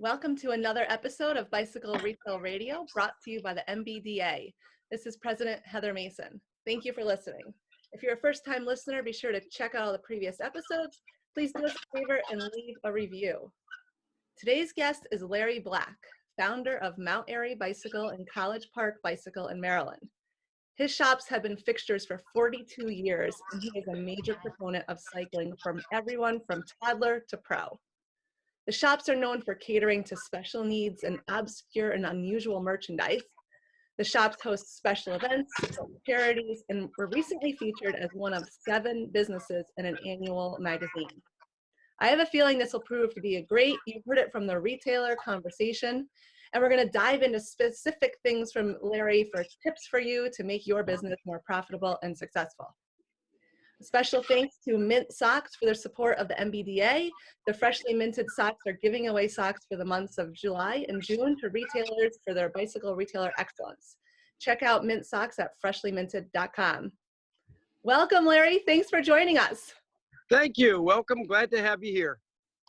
Welcome to another episode of Bicycle Retail Radio, brought to you by the MBDA. This is President Heather Mason. Thank you for listening. If you're a first-time listener, be sure to check out all the previous episodes. Please do us a favor and leave a review. Today's guest is Larry Black, founder of Mount Airy Bicycle and College Park Bicycle in Maryland. His shops have been fixtures for 42 years, and he is a major proponent of cycling from everyone from toddler to pro. The shops are known for catering to special needs and obscure and unusual merchandise. The shops host special events, charities, and were recently featured as one of 7 businesses in an annual magazine. I have a feeling this will prove to be you've heard it from the retailer conversation, and we're going to dive into specific things from Larry for tips for you to make your business more profitable and successful. Special thanks to Mint Socks for their support of the MBDA. The freshly minted socks are giving away socks for the months of July and June to retailers for their bicycle retailer excellence. Check out Mint Socks at freshlyminted.com. Welcome, Larry. Thanks for joining us. Thank you. Welcome. Glad to have you here.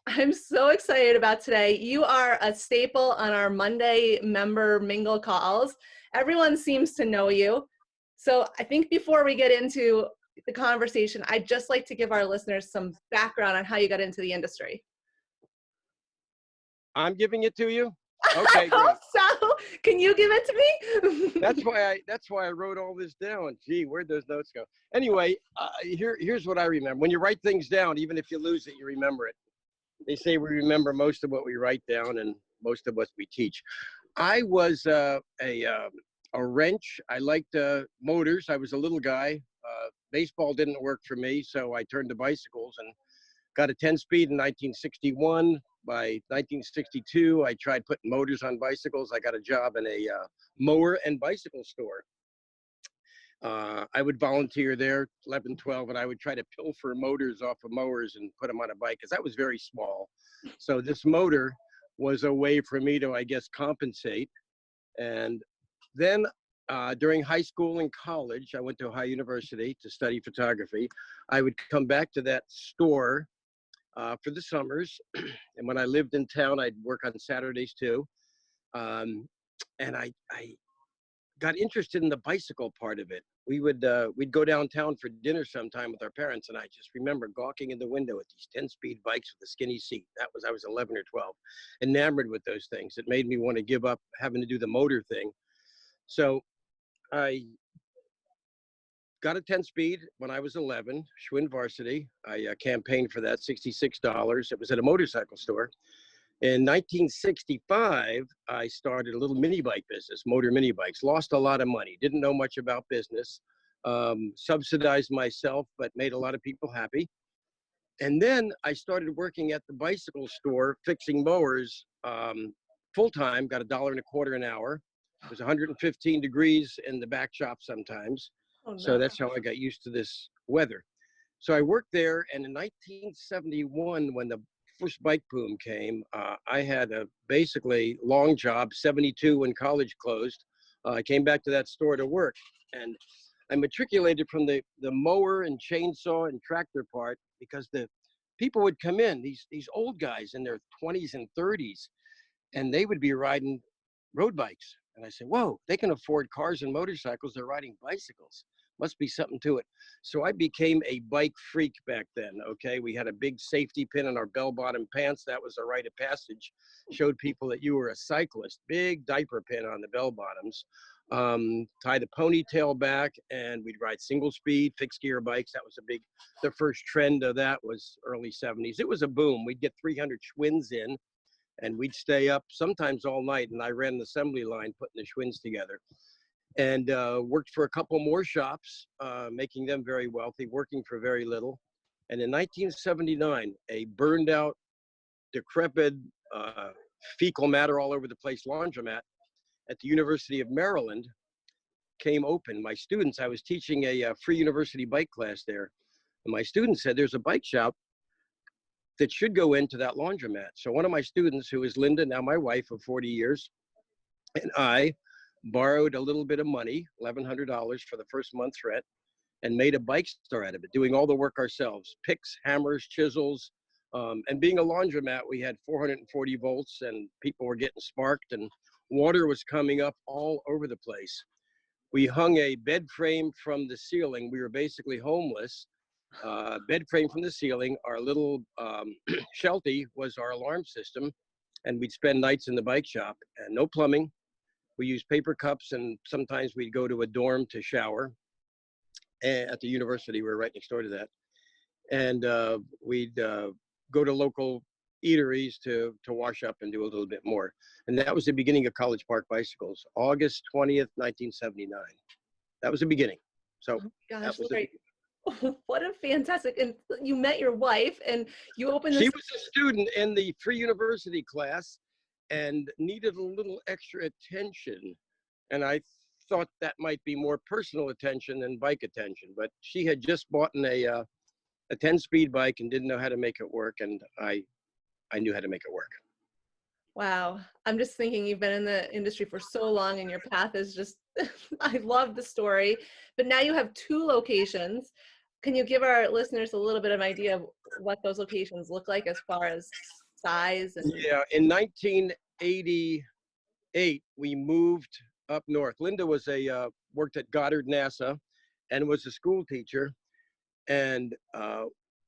I'm so excited about today. You are a staple on our Monday member mingle calls. Everyone seems to know you. So I think before we get into the conversation, I'd just like to give our listeners some background on how you got into the industry. I'm giving it to you? Okay, great. So, can you give it to me? That's why I wrote all this down. Gee, where'd those notes go? Anyway, here's what I remember. When you write things down, even if you lose it, you remember it. They say we remember most of what we write down and most of what we teach. I was a wrench. I liked motors. I was a little guy. Baseball didn't work for me, so I turned to bicycles and got a 10-speed in 1961. By 1962, I tried putting motors on bicycles. I got a job in a mower and bicycle store. I would volunteer there, 11, 12, and I would try to pilfer motors off of mowers and put them on a bike because that was very small. So this motor was a way for me to, I guess, compensate. And then during high school and college, I went to Ohio University to study photography. I would come back to that store for the summers. And when I lived in town, I'd work on Saturdays too. And I got interested in the bicycle part of it. We'd go downtown for dinner sometime with our parents, and I just remember gawking in the window at these 10-speed bikes with a skinny seat. I was 11 or 12, enamored with those things. It made me want to give up having to do the motor thing. So I got a 10-speed when I was 11, Schwinn Varsity. I campaigned for that, $66. It was at a motorcycle store. In 1965, I started a little mini bike business, motor mini bikes. Lost a lot of money, didn't know much about business, subsidized myself, but made a lot of people happy. And then I started working at the bicycle store, fixing mowers full-time, got $1.25 an hour. It was 115 degrees in the back shop sometimes. Oh, no. So that's how I got used to this weather. So I worked there, and in 1971, when the first bike boom came, I had a basically long job, 72 when college closed. I came back to that store to work, and I matriculated from the mower and chainsaw and tractor part because the people would come in, these old guys in their 20s and 30s, and they would be riding road bikes. And I said, whoa, they can afford cars and motorcycles. They're riding bicycles. Must be something to it. So I became a bike freak back then, okay? We had a big safety pin in our bell-bottom pants. That was a rite of passage. Showed people that you were a cyclist. Big diaper pin on the bell-bottoms. Tie the ponytail back, and we'd ride single-speed, fixed-gear bikes. That was the first trend of that was early 70s. It was a boom. We'd get 300 Schwinns in, and we'd stay up sometimes all night, and I ran an assembly line putting the Schwinns together. And worked for a couple more shops, making them very wealthy, working for very little. And in 1979, a burned out, decrepit, fecal matter all over the place laundromat at the University of Maryland came open. My students, I was teaching a free university bike class there. And my students said, there's a bike shop that should go into that laundromat. So one of my students, who is Linda, now my wife of 40 years, and I borrowed a little bit of money, $1,100 for the first month's rent, and made a bike store out of it, doing all the work ourselves, picks, hammers, chisels, And being a laundromat, we had 440 volts and people were getting sparked and water was coming up all over the place. We hung a bed frame from the ceiling. We were basically homeless. Bed frame from the ceiling. Our little sheltie was our alarm system, and we'd spend nights in the bike shop. And no plumbing. We used paper cups, and sometimes we'd go to a dorm to shower. And at the university, we were right next door to that. And we'd go to local eateries to wash up and do a little bit more. And that was the beginning of College Park Bicycles, August 20th, 1979. That was the beginning. So Oh my that gosh, was Larry, what a fantastic, and you met your wife and you opened She this. was a student in the free university class and needed a little extra attention. And I thought that might be more personal attention than bike attention. But she had just bought a 10-speed bike and didn't know how to make it work. And I knew how to make it work. Wow. I'm just thinking you've been in the industry for so long and your path is just, I love the story. But now you have 2 locations. Can you give our listeners a little bit of an idea of what those locations look like as far as size and? Yeah, in 1988, we moved up north. Linda was worked at Goddard NASA and was a school teacher. And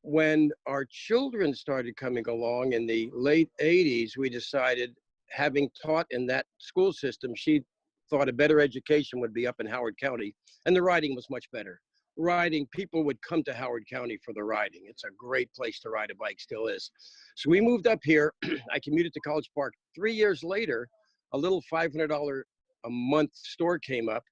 when our children started coming along in the late 80s, we decided, having taught in that school system, she thought a better education would be up in Howard County, and the riding was much better. Riding, people would come to Howard County for the riding. It's a great place to ride a bike, still is. So we moved up here. I commuted to College Park. 3 years later, a little $500 a month store came up.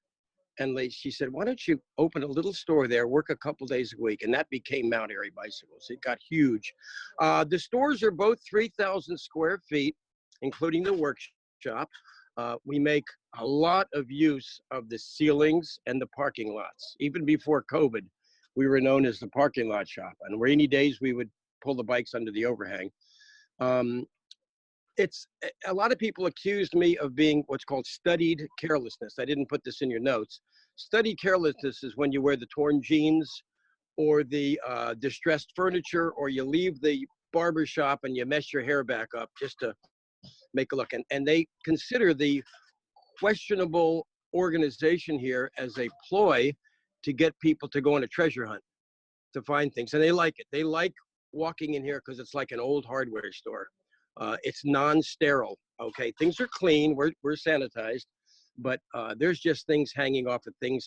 And she said, why don't you open a little store there, work a couple days a week? And that became Mount Airy Bicycles. It got huge. The stores are both 3,000 square feet, including the workshop. We make a lot of use of the ceilings and the parking lots. Even before COVID, we were known as the parking lot shop. On rainy days, we would pull the bikes under the overhang. It's a lot of people accused me of being what's called studied carelessness. I didn't put this in your notes. Studied carelessness is when you wear the torn jeans or the distressed furniture, or you leave the barber shop and you mess your hair back up just to make a look. And they consider the questionable organization here as a ploy to get people to go on a treasure hunt to find things. And they like it. They like walking in here because it's like an old hardware store. It's non-sterile, okay? Things are clean, we're sanitized, but there's just things hanging off of things,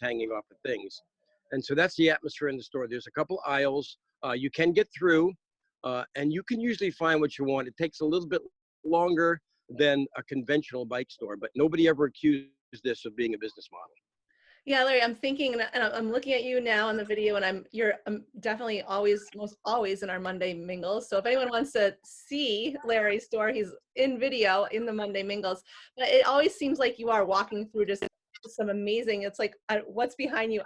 And so that's the atmosphere in the store. There's a couple aisles. You can get through, and you can usually find what you want. It takes a little bit longer than a conventional bike store, but nobody ever accused this of being a business model. Yeah, Larry, I'm thinking, and I'm looking at you now in the video, and you're definitely most always in our Monday mingles. So if anyone wants to see Larry's store, he's in video in the Monday mingles. But it always seems like you are walking through just some amazing. It's like, what's behind you?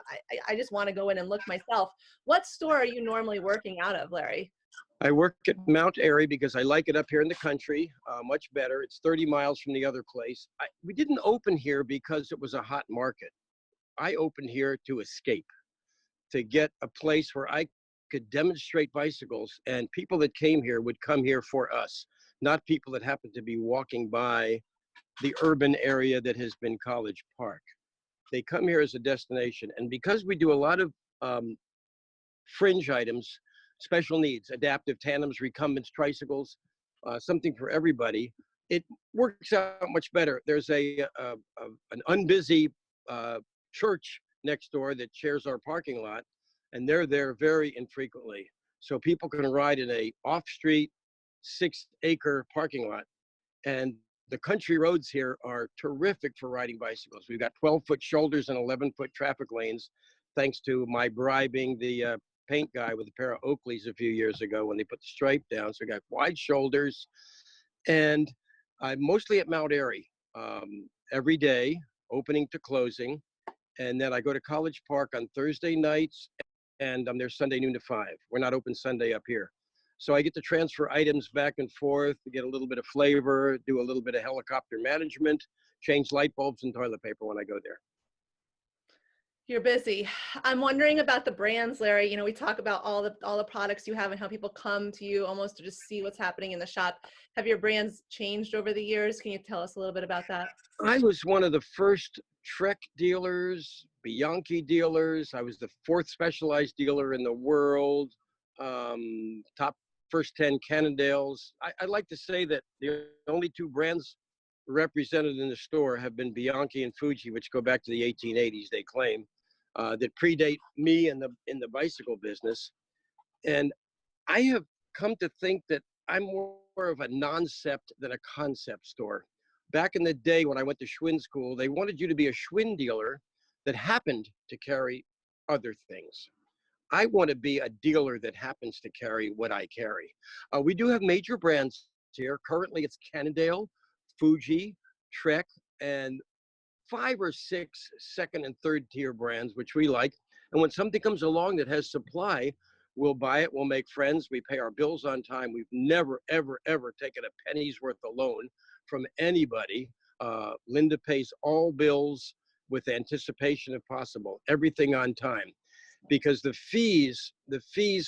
I just want to go in and look myself. What store are you normally working out of, Larry? I work at Mount Airy because I like it up here in the country, much better. It's 30 miles from the other place. We didn't open here because it was a hot market. I opened here to escape, to get a place where I could demonstrate bicycles, and people that came here would come here for us, not people that happened to be walking by the urban area that has been College Park. They come here as a destination. And because we do a lot of fringe items, special needs, adaptive tandems, recumbents, tricycles, something for everybody, it works out much better. There's an unbusy church next door that shares our parking lot, and they're there very infrequently. So people can ride in a off-street 6-acre parking lot. And the country roads here are terrific for riding bicycles. We've got 12-foot shoulders and 11-foot traffic lanes, thanks to my bribing the paint guy with a pair of Oakleys a few years ago when they put the stripe down. So we got wide shoulders. And I'm mostly at Mount Airy every day, opening to closing. And then I go to College Park on Thursday nights, and I'm there Sunday noon to 5. We're not open Sunday up here. So I get to transfer items back and forth to get a little bit of flavor, do a little bit of helicopter management, change light bulbs and toilet paper when I go there. You're busy. I'm wondering about the brands, Larry. You know, we talk about all the products you have and how people come to you almost to just see what's happening in the shop. Have your brands changed over the years? Can you tell us a little bit about that? I was one of the first Trek dealers, Bianchi dealers. I was the fourth specialized dealer in the world. Top first 10 Cannondales. I like to say that the only two brands represented in the store have been Bianchi and Fuji, which go back to the 1880s, they claim, that predate me in the bicycle business. And I have come to think that I'm more of a concept than a concept store. Back in the day when I went to Schwinn school, they wanted you to be a Schwinn dealer that happened to carry other things. I want to be a dealer that happens to carry what I carry. We do have major brands here. Currently, it's Cannondale, Fuji, Trek, and 5 or 6 second and third tier brands, which we like. And when something comes along that has supply, we'll buy it, we'll make friends, we pay our bills on time. We've never, ever, ever taken a penny's worth of loan from anybody. Linda pays all bills with anticipation if possible, everything on time. Because the fees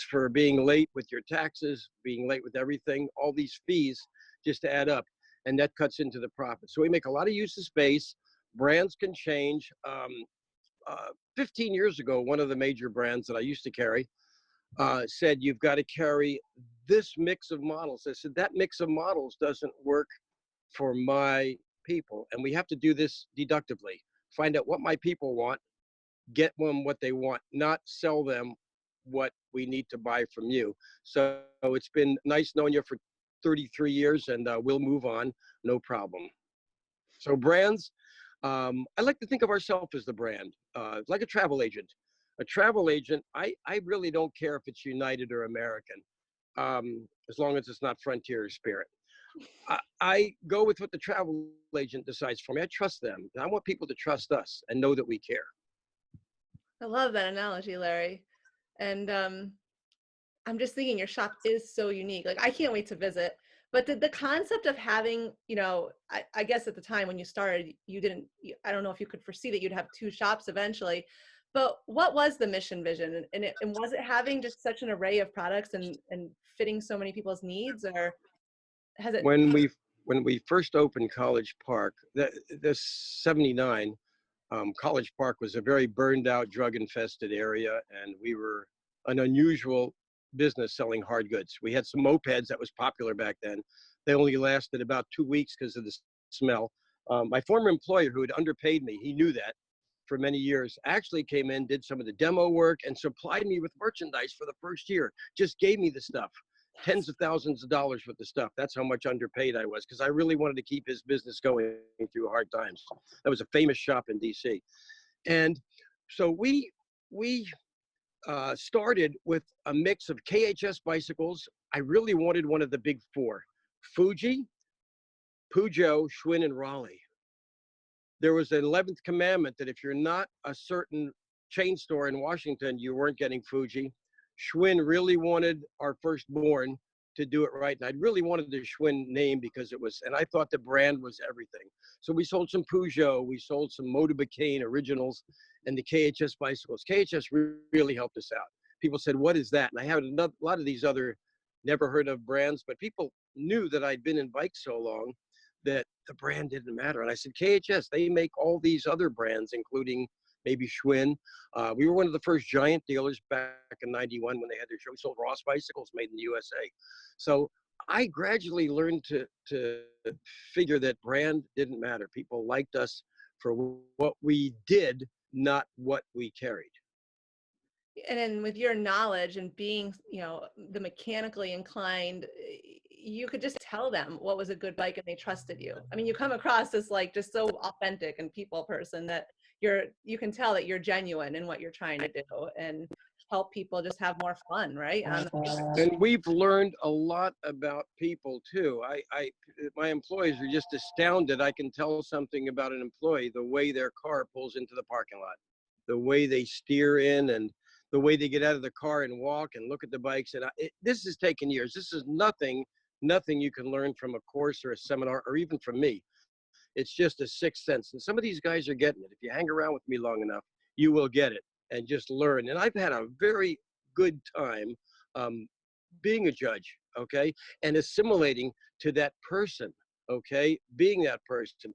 for being late with your taxes, being late with everything, all these fees just add up, and that cuts into the profit. So we make a lot of use of space. Brands can change. 15 years ago, one of the major brands that I used to carry said, you've got to carry this mix of models. I said, that mix of models doesn't work for my people. And we have to do this deductively. Find out what my people want, get them what they want, not sell them what we need to buy from you. So it's been nice knowing you for 33 years, and we'll move on, no problem. So brands, I like to think of ourselves as the brand, like a travel agent. A travel agent, I really don't care if it's United or American, as long as it's not Frontier or Spirit. I go with what the travel agent decides for me. I trust them. I want people to trust us and know that we care. I love that analogy, Larry. And I'm just thinking your shop is so unique. Like, I can't wait to visit. But the concept of having, you know, I guess at the time when you started, you didn't, I don't know if you could foresee that you'd have two shops eventually. But what was the mission vision? And was it having just such an array of products and fitting so many people's needs, or has it? When we first opened College Park, the 79, College Park was a very burned out, drug infested area, and we were an unusual business selling hard goods. We had some mopeds that was popular back then. They only lasted about 2 weeks because of the smell. My former employer, who had underpaid me, he knew that for many years, actually came in, did some of the demo work, and supplied me with merchandise for the first year. Just gave me the stuff. Tens of thousands of dollars worth of stuff. That's how much underpaid I was, because I really wanted to keep his business going through hard times. That was a famous shop in DC. And so we started with a mix of KHS bicycles. I really wanted one of the big four: Fuji, Peugeot, Schwinn, and Raleigh. There was an 11th commandment that if you're not a certain chain store in Washington, you weren't getting Fuji. Schwinn really wanted our firstborn to do it right. And I really wanted the Schwinn name because it was, and I thought the brand was everything. So we sold some Peugeot, we sold some Motorbicane originals, and the KHS bicycles. KHS really helped us out. People said, what is that? And I had a lot of these other never heard of brands, but people knew that I'd been in bikes so long that the brand didn't matter. And I said, KHS, they make all these other brands, including maybe Schwinn. We were one of the first giant dealers back in 91 when they had their show. We sold Ross bicycles made in the USA. So I gradually learned to figure that brand didn't matter. People liked us for what we did, not what we carried. And then with your knowledge and being, you know, the mechanically inclined, you could just tell them what was a good bike and they trusted you. I mean, you come across as like just so authentic and people person that you can tell that you're genuine in what you're trying to do and help people just have more fun, right? And we've learned a lot about people too. My employees are just astounded. I can tell something about an employee, the way their car pulls into the parking lot, the way they steer in, and the way they get out of the car and walk and look at the bikes. And this has taken years. This is nothing you can learn from a course or a seminar or even from me. It's just a sixth sense. And some of these guys are getting it. If you hang around with me long enough, you will get it, and just learn. And I've had a very good time um, being a judge, okay, and assimilating to that person, okay, being that person.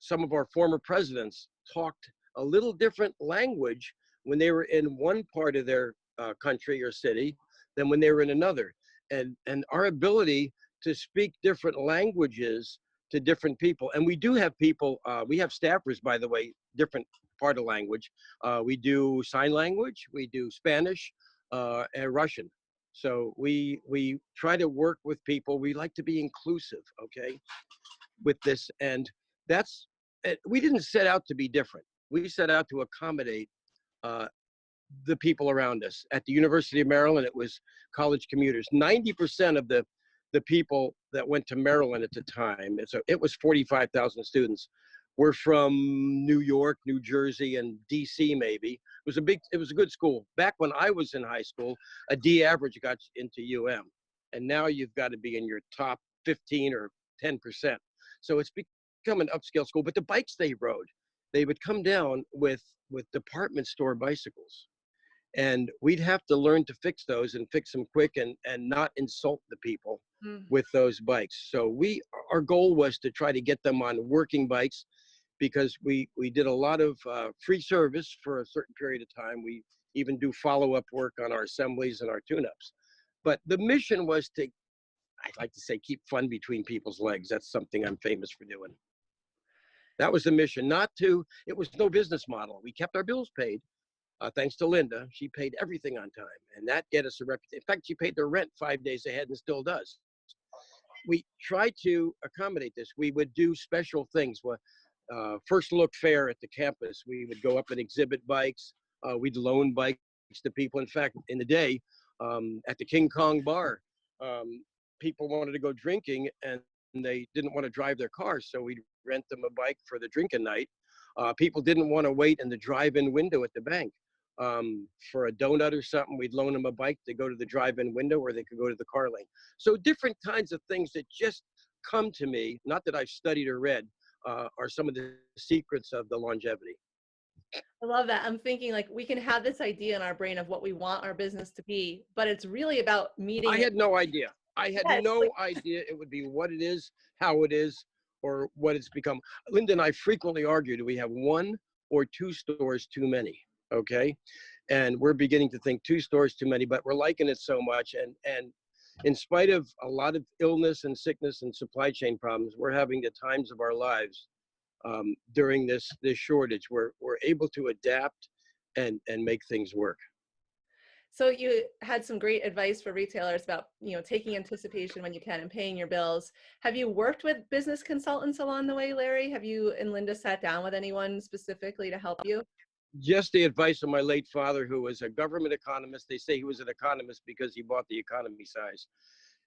Some of our former presidents talked a little different language when they were in one part of their country or city than when they were in another. And our ability to speak different languages to different people. And we do have people, we have staffers, by the way, different part of language. We do sign language, we do Spanish and Russian. So we try to work with people. We like to be inclusive, okay, with this. And that's, we didn't set out to be different. We set out to accommodate uh, the people around us. At the University of Maryland, it was college commuters. 90% of the people that went to Maryland at the time, it was 45,000 students, were from New York, New Jersey, and DC maybe. It was a good school. Back when I was in high school, a D average got into UM. And now you've got to be in your top 15 or 10%. So it's become an upscale school. But the bikes they rode, they would come down with department store bicycles. And we'd have to learn to fix those and fix them quick and not insult the people with those bikes. So our goal was to try to get them on working bikes, because we did a lot of free service for a certain period of time. We even do follow-up work on our assemblies and our tune-ups. But the mission was to, I'd like to say, keep fun between people's legs. That's something I'm famous for doing. That was the mission. It was no business model. We kept our bills paid. Thanks to Linda, she paid everything on time, and that get us a reputation. In fact, she paid the rent 5 days ahead and still does. We tried to accommodate this. We would do special things. First look fair at the campus. We would go up and exhibit bikes. We'd loan bikes to people. In fact, in the day, at the King Kong bar, people wanted to go drinking and they didn't want to drive their cars, so we'd rent them a bike for the drinking night. People didn't want to wait in the drive-in window at the bank for a donut or something. We'd loan them a bike to go to the drive-in window, or they could go to the car lane. So different kinds of things that just come to me, not that I've studied or read, are some of the secrets of the longevity. I love that. I'm thinking like we can have this idea in our brain of what we want our business to be, but it's really about meeting. I had no idea. I had no idea it would be what it is, how it is, or what it's become. Linda and I frequently argue, do we have one or two stores too many? Okay. And we're beginning to think two stores too many, but we're liking it so much. And in spite of a lot of illness and sickness and supply chain problems, we're having the times of our lives during this shortage. We're able to adapt and make things work. So you had some great advice for retailers about, taking anticipation when you can and paying your bills. Have you worked with business consultants along the way, Larry? Have you and Linda sat down with anyone specifically to help you? Just the advice of my late father, who was a government economist. They say he was an economist because he bought the economy size.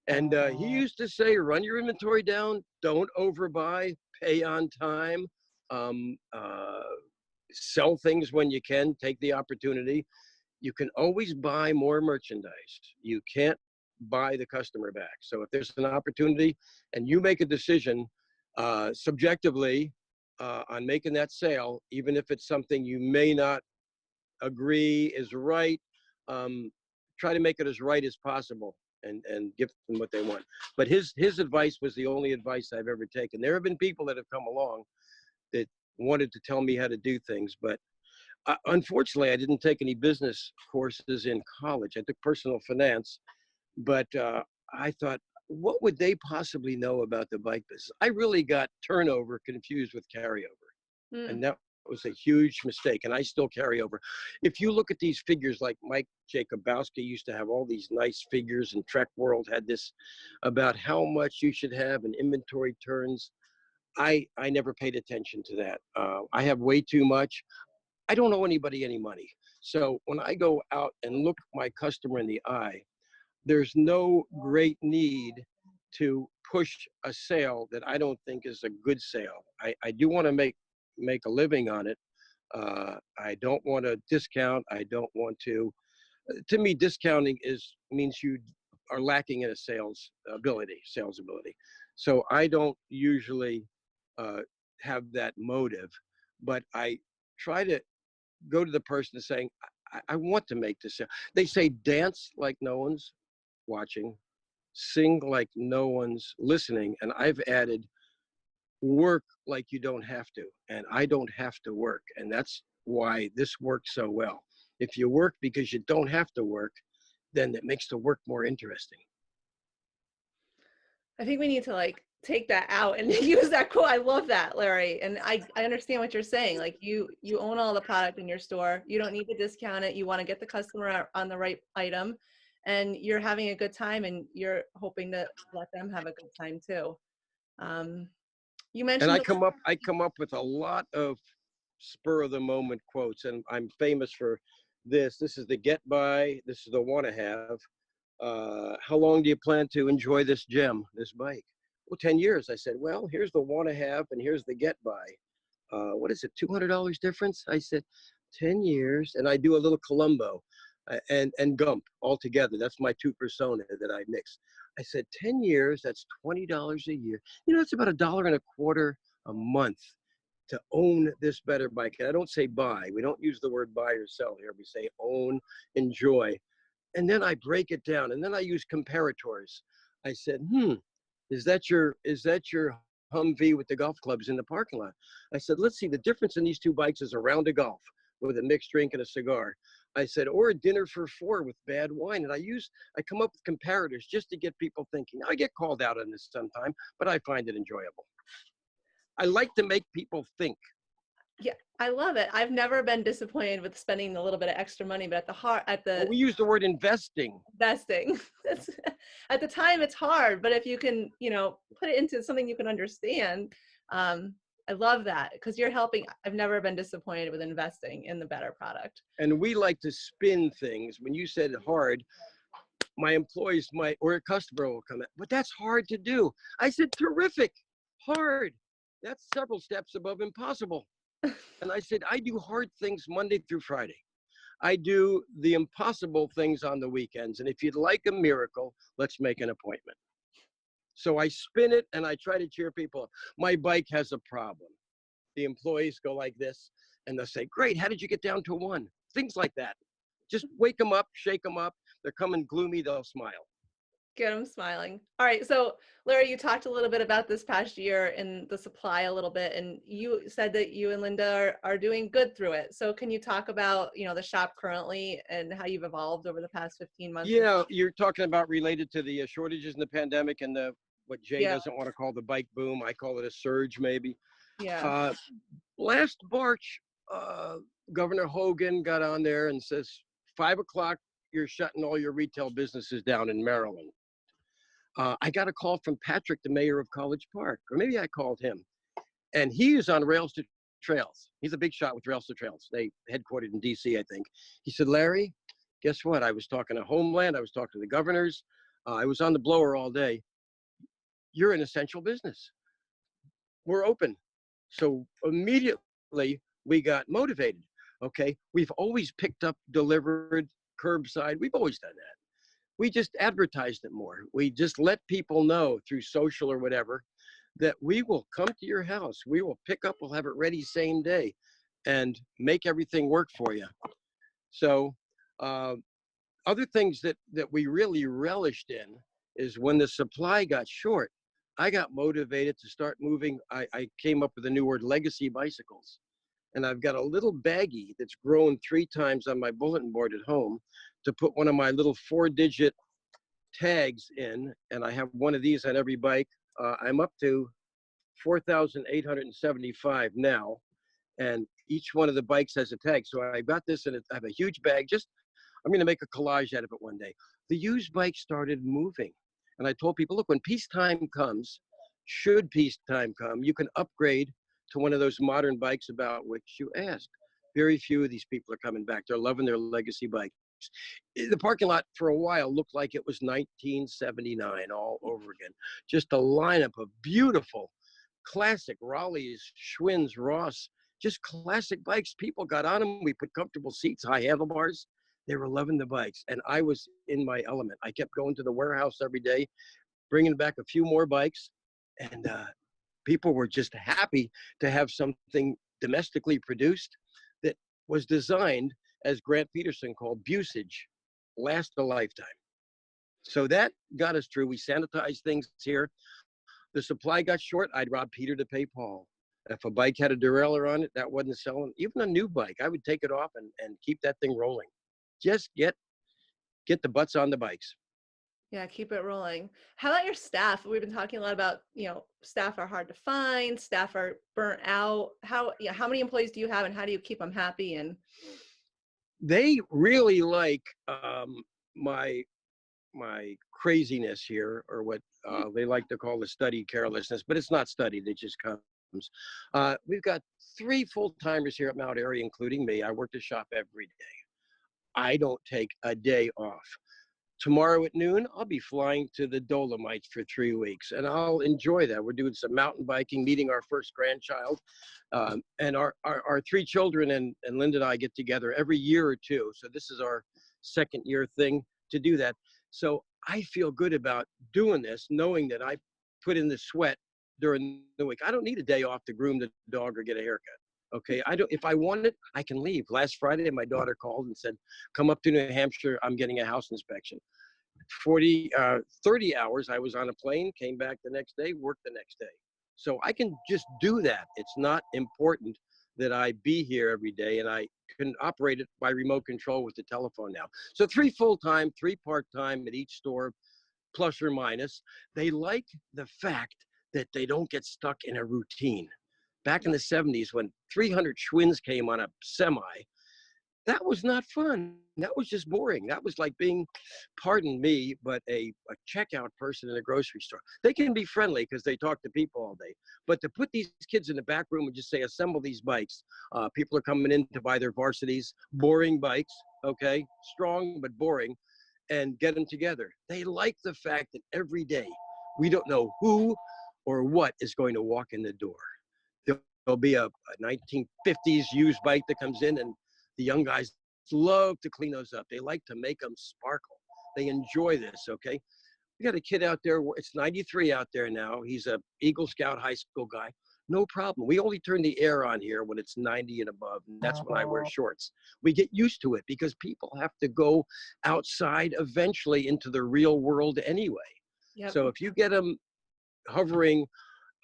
And he used to say, run your inventory down, don't overbuy, pay on time, sell things when you can, take the opportunity. You can always buy more merchandise. You can't buy the customer back. So if there's an opportunity and you make a decision subjectively on making that sale, even if it's something you may not agree is right, try to make it as right as possible and give them what they want. But his advice was the only advice I've ever taken. There have been people that have come along that wanted to tell me how to do things, but unfortunately, I didn't take any business courses in college. I took personal finance, but I thought, what would they possibly know about the bike business? I really got turnover confused with carryover. And that was a huge mistake, and I still carry over. If you look at these figures, like Mike Jacobowski used to have all these nice figures, and Trek World had this about how much you should have in inventory turns. I never paid attention to that. I have way too much. I don't owe anybody any money. So when I go out and look my customer in the eye, there's no great need to push a sale that I don't think is a good sale. I do want to make a living on it. I don't want to discount. I don't want to me, discounting means you are lacking in a sales ability. So I don't usually have that motive, but I try to go to the person saying, I want to make this. They say dance like no one's watching, sing like no one's listening. And I've added work like you don't have to. And I don't have to work. And that's why this works so well. If you work because you don't have to work, then it makes the work more interesting. I think we need to like take that out and use that quote. I love that, Larry. And I understand what you're saying. Like you own all the product in your store. You don't need to discount it. You want to get the customer on the right item, and you're having a good time, and you're hoping to let them have a good time too. You And mentioned I come up with a lot of spur of the moment quotes, and I'm famous for this. This is the get by. This is the want to have. How long do you plan to enjoy this gem, this bike? Well, 10 years. I said, well, here's the want to have and here's the get by. What is it, $200 difference? I said, 10 years. And I do a little Columbo and Gump all together. That's my two persona that I mix. I said, 10 years, that's $20 a year. You know, it's about $1.25 a month to own this better bike. And I don't say buy. We don't use the word buy or sell here. We say own, enjoy. And then I break it down, and then I use comparators. I said, is that your Humvee with the golf clubs in the parking lot? I said, let's see, the difference in these two bikes is a round of golf with a mixed drink and a cigar. I said, or a dinner for four with bad wine. And I come up with comparators just to get people thinking. I get called out on this sometime, but I find it enjoyable. I like to make people think. Yeah, I love it. I've never been disappointed with spending a little bit of extra money, but Well, we use the word investing. investing, at the time it's hard, but if you can, put it into something you can understand, I love that because you're helping. I've never been disappointed with investing in the better product. And we like to spin things. When you said hard, my employees might, or a customer will come in, but that's hard to do. I said, terrific, hard. That's several steps above impossible. And I said, I do hard things Monday through Friday. I do the impossible things on the weekends. And if you'd like a miracle, let's make an appointment. So I spin it and I try to cheer people up. My bike has a problem. The employees go like this and they'll say, great, how did you get down to one? Things like that. Just wake them up, shake them up. They're coming gloomy, they'll smile. Get them smiling. All right. So Larry, you talked a little bit about this past year and the supply a little bit, and you said that you and Linda are doing good through it. So can you talk about, the shop currently and how you've evolved over the past 15 months? Yeah, you're talking about related to the shortages in the pandemic and what Jay doesn't want to call the bike boom. I call it a surge, maybe. Yeah. Last March, Governor Hogan got on there and says, 5 o'clock, you're shutting all your retail businesses down in Maryland. I got a call from Patrick, the mayor of College Park, or maybe I called him. And he is on Rails to Trails. He's a big shot with Rails to Trails. They headquartered in DC, I think. He said, Larry, guess what? I was talking to Homeland. I was talking to the governors. I was on the blower all day. You're an essential business. We're open. So immediately we got motivated. Okay. We've always picked up, delivered, curbside. We've always done that. We just advertised it more. We just let people know through social or whatever that we will come to your house. We will pick up, we'll have it ready same day and make everything work for you. So other things that we really relished in is when the supply got short, I got motivated to start moving. I came up with a new word, legacy bicycles. And I've got a little baggie that's grown 3 times on my bulletin board at home to put one of my little 4-digit tags in. And I have one of these on every bike. I'm up to 4,875 now. And each one of the bikes has a tag. So I got this and I have a huge bag. I'm going to make a collage out of it one day. The used bike started moving. And I told people, look, when peacetime comes, should peacetime come, you can upgrade to one of those modern bikes about which you asked. Very few of these people are coming back. They're loving their legacy bikes. The parking lot for a while looked like it was 1979 all over again. Just a lineup of beautiful, classic Raleighs, Schwinn's, Ross, just classic bikes. People got on them. We put comfortable seats, high handlebars. They were loving the bikes. And I was in my element. I kept going to the warehouse every day, bringing back a few more bikes. And people were just happy to have something domestically produced that was designed, as Grant Peterson called, busage, last a lifetime. So that got us through. We sanitized things here. The supply got short. I'd rob Peter to pay Paul. If a bike had a derailleur on it, that wasn't selling. Even a new bike, I would take it off and keep that thing rolling. Just get the butts on the bikes. Yeah, keep it rolling. How about your staff? We've been talking a lot about, staff are hard to find, staff are burnt out. How many employees do you have and how do you keep them happy? And They really like my craziness here, or what they like to call the studied carelessness, but it's not studied, it just comes. We've got 3 full-timers here at Mount Airy, including me. I work the shop every day. I don't take a day off. Tomorrow at noon, I'll be flying to the Dolomites for 3 weeks, and I'll enjoy that. We're doing some mountain biking, meeting our first grandchild, and our 3 children and Linda and I get together every year or 2. So this is our 2nd year thing to do that. So I feel good about doing this, knowing that I put in the sweat during the week. I don't need a day off to groom the dog or get a haircut. Okay, I don't. If I want it, I can leave. Last Friday, my daughter called and said, "Come up to New Hampshire. I'm getting a house inspection." 30 hours. I was on a plane, came back the next day, worked the next day. So I can just do that. It's not important that I be here every day, and I can operate it by remote control with the telephone now. So 3 full-time, 3 part-time at each store, plus or minus. They like the fact that they don't get stuck in a routine. Back in the 70s, when 300 Schwinns came on a semi, that was not fun. That was just boring. That was like being, pardon me, but a checkout person in a grocery store. They can be friendly because they talk to people all day. But to put these kids in the back room and just say, assemble these bikes. People are coming in to buy their varsities, boring bikes, okay? Strong, but boring, and get them together. They like the fact that every day, we don't know who or what is going to walk in the door. There'll be a 1950s used bike that comes in, and the young guys love to clean those up. They like to make them sparkle. They enjoy this, okay? We got a kid out there, it's 93 out there now. He's a Eagle Scout high school guy. No problem. We only turn the air on here when it's 90 and above, and that's when I wear shorts. We get used to it because people have to go outside eventually into the real world anyway. Yep. So if you get them hovering,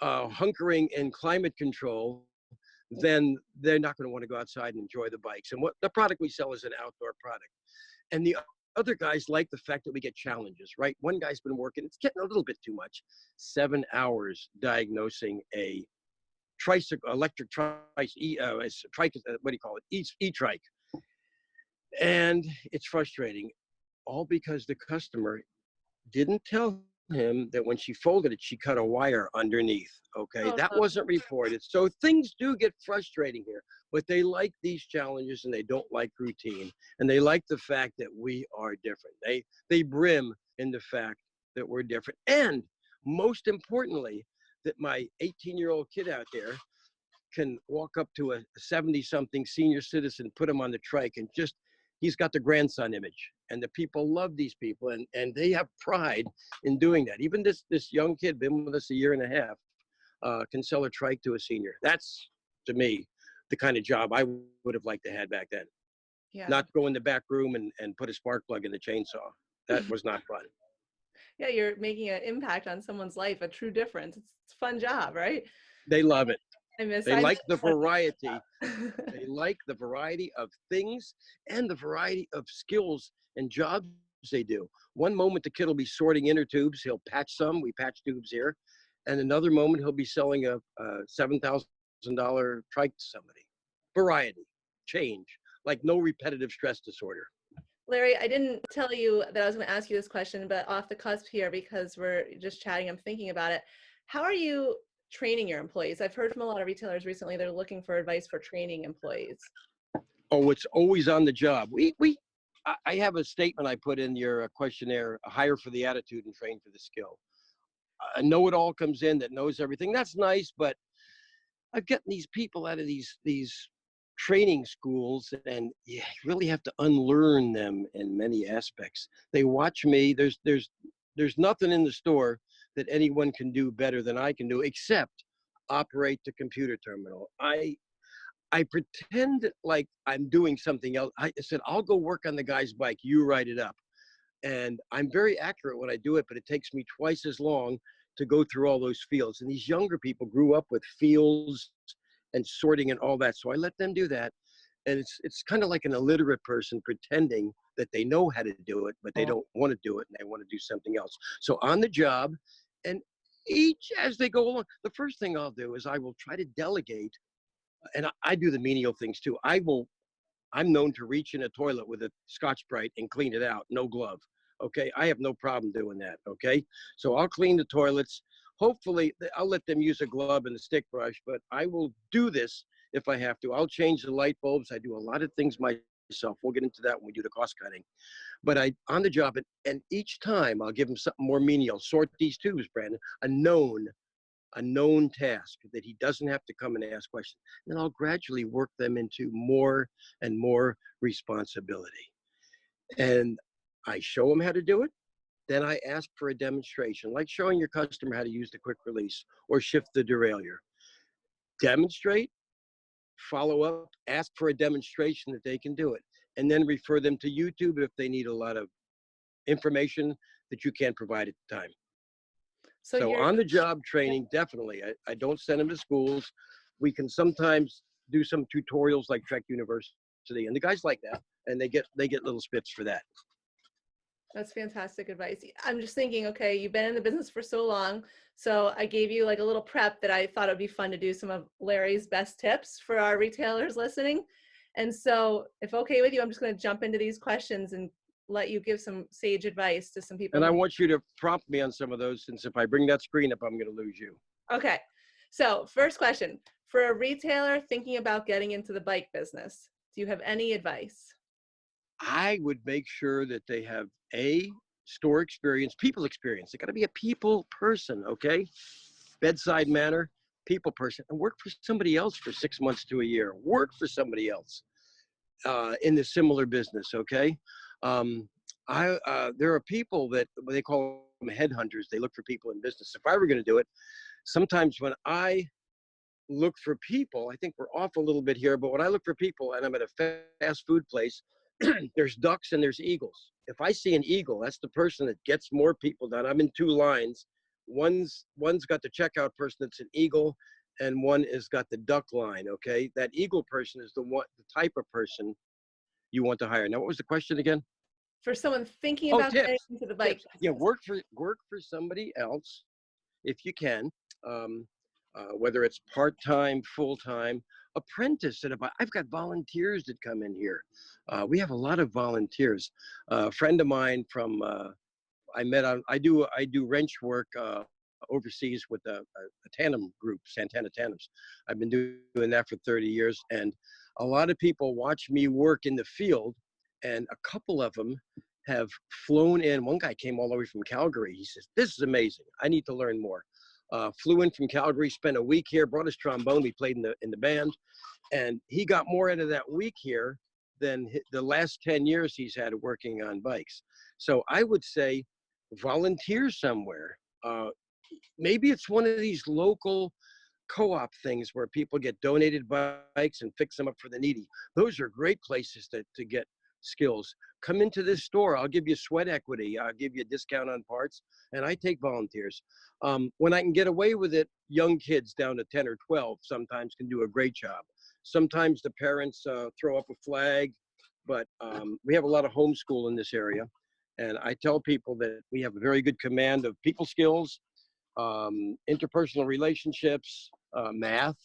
hunkering in climate control, then they're not going to want to go outside and enjoy the bikes. And what the product we sell is an outdoor product. And the other guys like the fact that we get challenges, right? One guy's been working, it's getting a little bit too much, 7 hours diagnosing a tricycle, electric trike, what do you call it? E-trike. And it's frustrating, all because the customer didn't tell him that when she folded it, she cut a wire underneath. Okay, that wasn't reported. So things do get frustrating here, but they like these challenges and they don't like routine. And they like the fact that we are different. They brim in the fact that we're different. And most importantly, that my 18-year-old kid out there can walk up to a 70-something senior citizen, put him on the trike, and just, he's got the grandson image. And the people love these people, and they have pride in doing that. Even this young kid, been with us a year and a half, can sell a trike to a senior. That's, to me, the kind of job I would have liked to have back then. Yeah. Not go in the back room and put a spark plug in the chainsaw. That was not fun. Yeah, you're making an impact on someone's life, a true difference. It's a fun job, right? They love it. They like the variety. They like the variety of things and the variety of skills and jobs they do. One moment the kid will be sorting inner tubes. He'll patch some. We patch tubes here. And another moment he'll be selling a $7,000 trike to somebody. Variety, change, like no repetitive stress disorder. Larry, I didn't tell you that I was going to ask you this question, but off the cusp here, because we're just chatting, I'm thinking about it. How are you training your employees? I've heard from a lot of retailers recently, they're looking for advice for training employees. Oh, it's always on the job. I have a statement I put in your questionnaire: hire for the attitude and train for the skill. A know-it-all comes in that knows everything. That's nice, but I've gotten these people out of these training schools, and you really have to unlearn them in many aspects. They watch me. There's nothing in the store that anyone can do better than I can do, except operate the computer terminal. I pretend like I'm doing something else. I said, I'll go work on the guy's bike. You write it up. And I'm very accurate when I do it, but it takes me twice as long to go through all those fields. And these younger people grew up with fields and sorting and all that. So I let them do that. And it's kind of like an illiterate person pretending that they know how to do it, but they don't want to do it and they want to do something else. So on the job, and each as they go along, the first thing I'll do is I will try to delegate, and I do the menial things too. I'm known to reach in a toilet with a Scotch-Brite and clean it out, no glove. Okay, I have no problem doing that. Okay, so I'll clean the toilets. Hopefully, I'll let them use a glove and a stick brush, but I will do this if I have to. I'll change the light bulbs. I do a lot of things myself. We'll get into that when we do the cost cutting. But on the job, and each time I'll give them something more menial. Sort these tubes, Brandon. A known task that he doesn't have to come and ask questions. And I'll gradually work them into more and more responsibility. And I show them how to do it. Then I ask for a demonstration, like showing your customer how to use the quick release or shift the derailleur. Demonstrate, follow up, ask for a demonstration that they can do it, and then refer them to YouTube if they need a lot of information that you can't provide at the time. So on the job training, definitely. I don't send them to schools. We can sometimes do some tutorials like Trek University, and the guys like that, and they get little spiffs for that. That's fantastic advice. I'm just thinking, okay, you've been in the business for so long. So I gave you like a little prep that I thought it'd be fun to do some of Larry's best tips for our retailers listening. And so if okay with you, I'm just going to jump into these questions and let you give some sage advice to some people. And I want you to prompt me on some of those, since if I bring that screen up, I'm going to lose you. Okay. So first question, for a retailer thinking about getting into the bike business, do you have any advice? I would make sure that they have a store experience, people experience. They got to be a people person, okay? Bedside manner, people person, and work for somebody else for 6 months to a year. Work for somebody else in the similar business, okay? There are people that they call them headhunters. They look for people in business. If I were going to do it, sometimes when I look for people, I think we're off a little bit here, but when I look for people and I'm at a fast food place, there's ducks and there's eagles. If I see an eagle, that's the person that gets more people done. I'm in two lines. One's got the checkout person that's an eagle, and one has got the duck line. Okay, that eagle person is the type of person you want to hire. Now, what was the question again? For someone thinking about getting into the bike. Yeah, work for somebody else if you can. Whether it's part-time, full-time, apprentice. I've got volunteers that come in here. We have a lot of volunteers. A friend of mine from I do wrench work overseas with a tandem group, Santana Tandems. I've been doing that for 30 years, and a lot of people watch me work in the field, and a couple of them have flown in. One guy came all the way from Calgary. He says, "This is amazing. I need to learn more." Flew in from Calgary, spent a week here, brought his trombone. We played in the band, and he got more out of that week here than the last 10 years he's had working on bikes. So I would say volunteer somewhere. Maybe it's one of these local co-op things where people get donated bikes and fix them up for the needy. Those are great places to get skills. Come into this store. I'll give you sweat equity. I'll give you a discount on parts, and I take volunteers. When I can get away with it, young kids down to 10 or 12 sometimes can do a great job. Sometimes the parents throw up a flag, but we have a lot of homeschool in this area. And I tell people that we have a very good command of people skills, interpersonal relationships, math,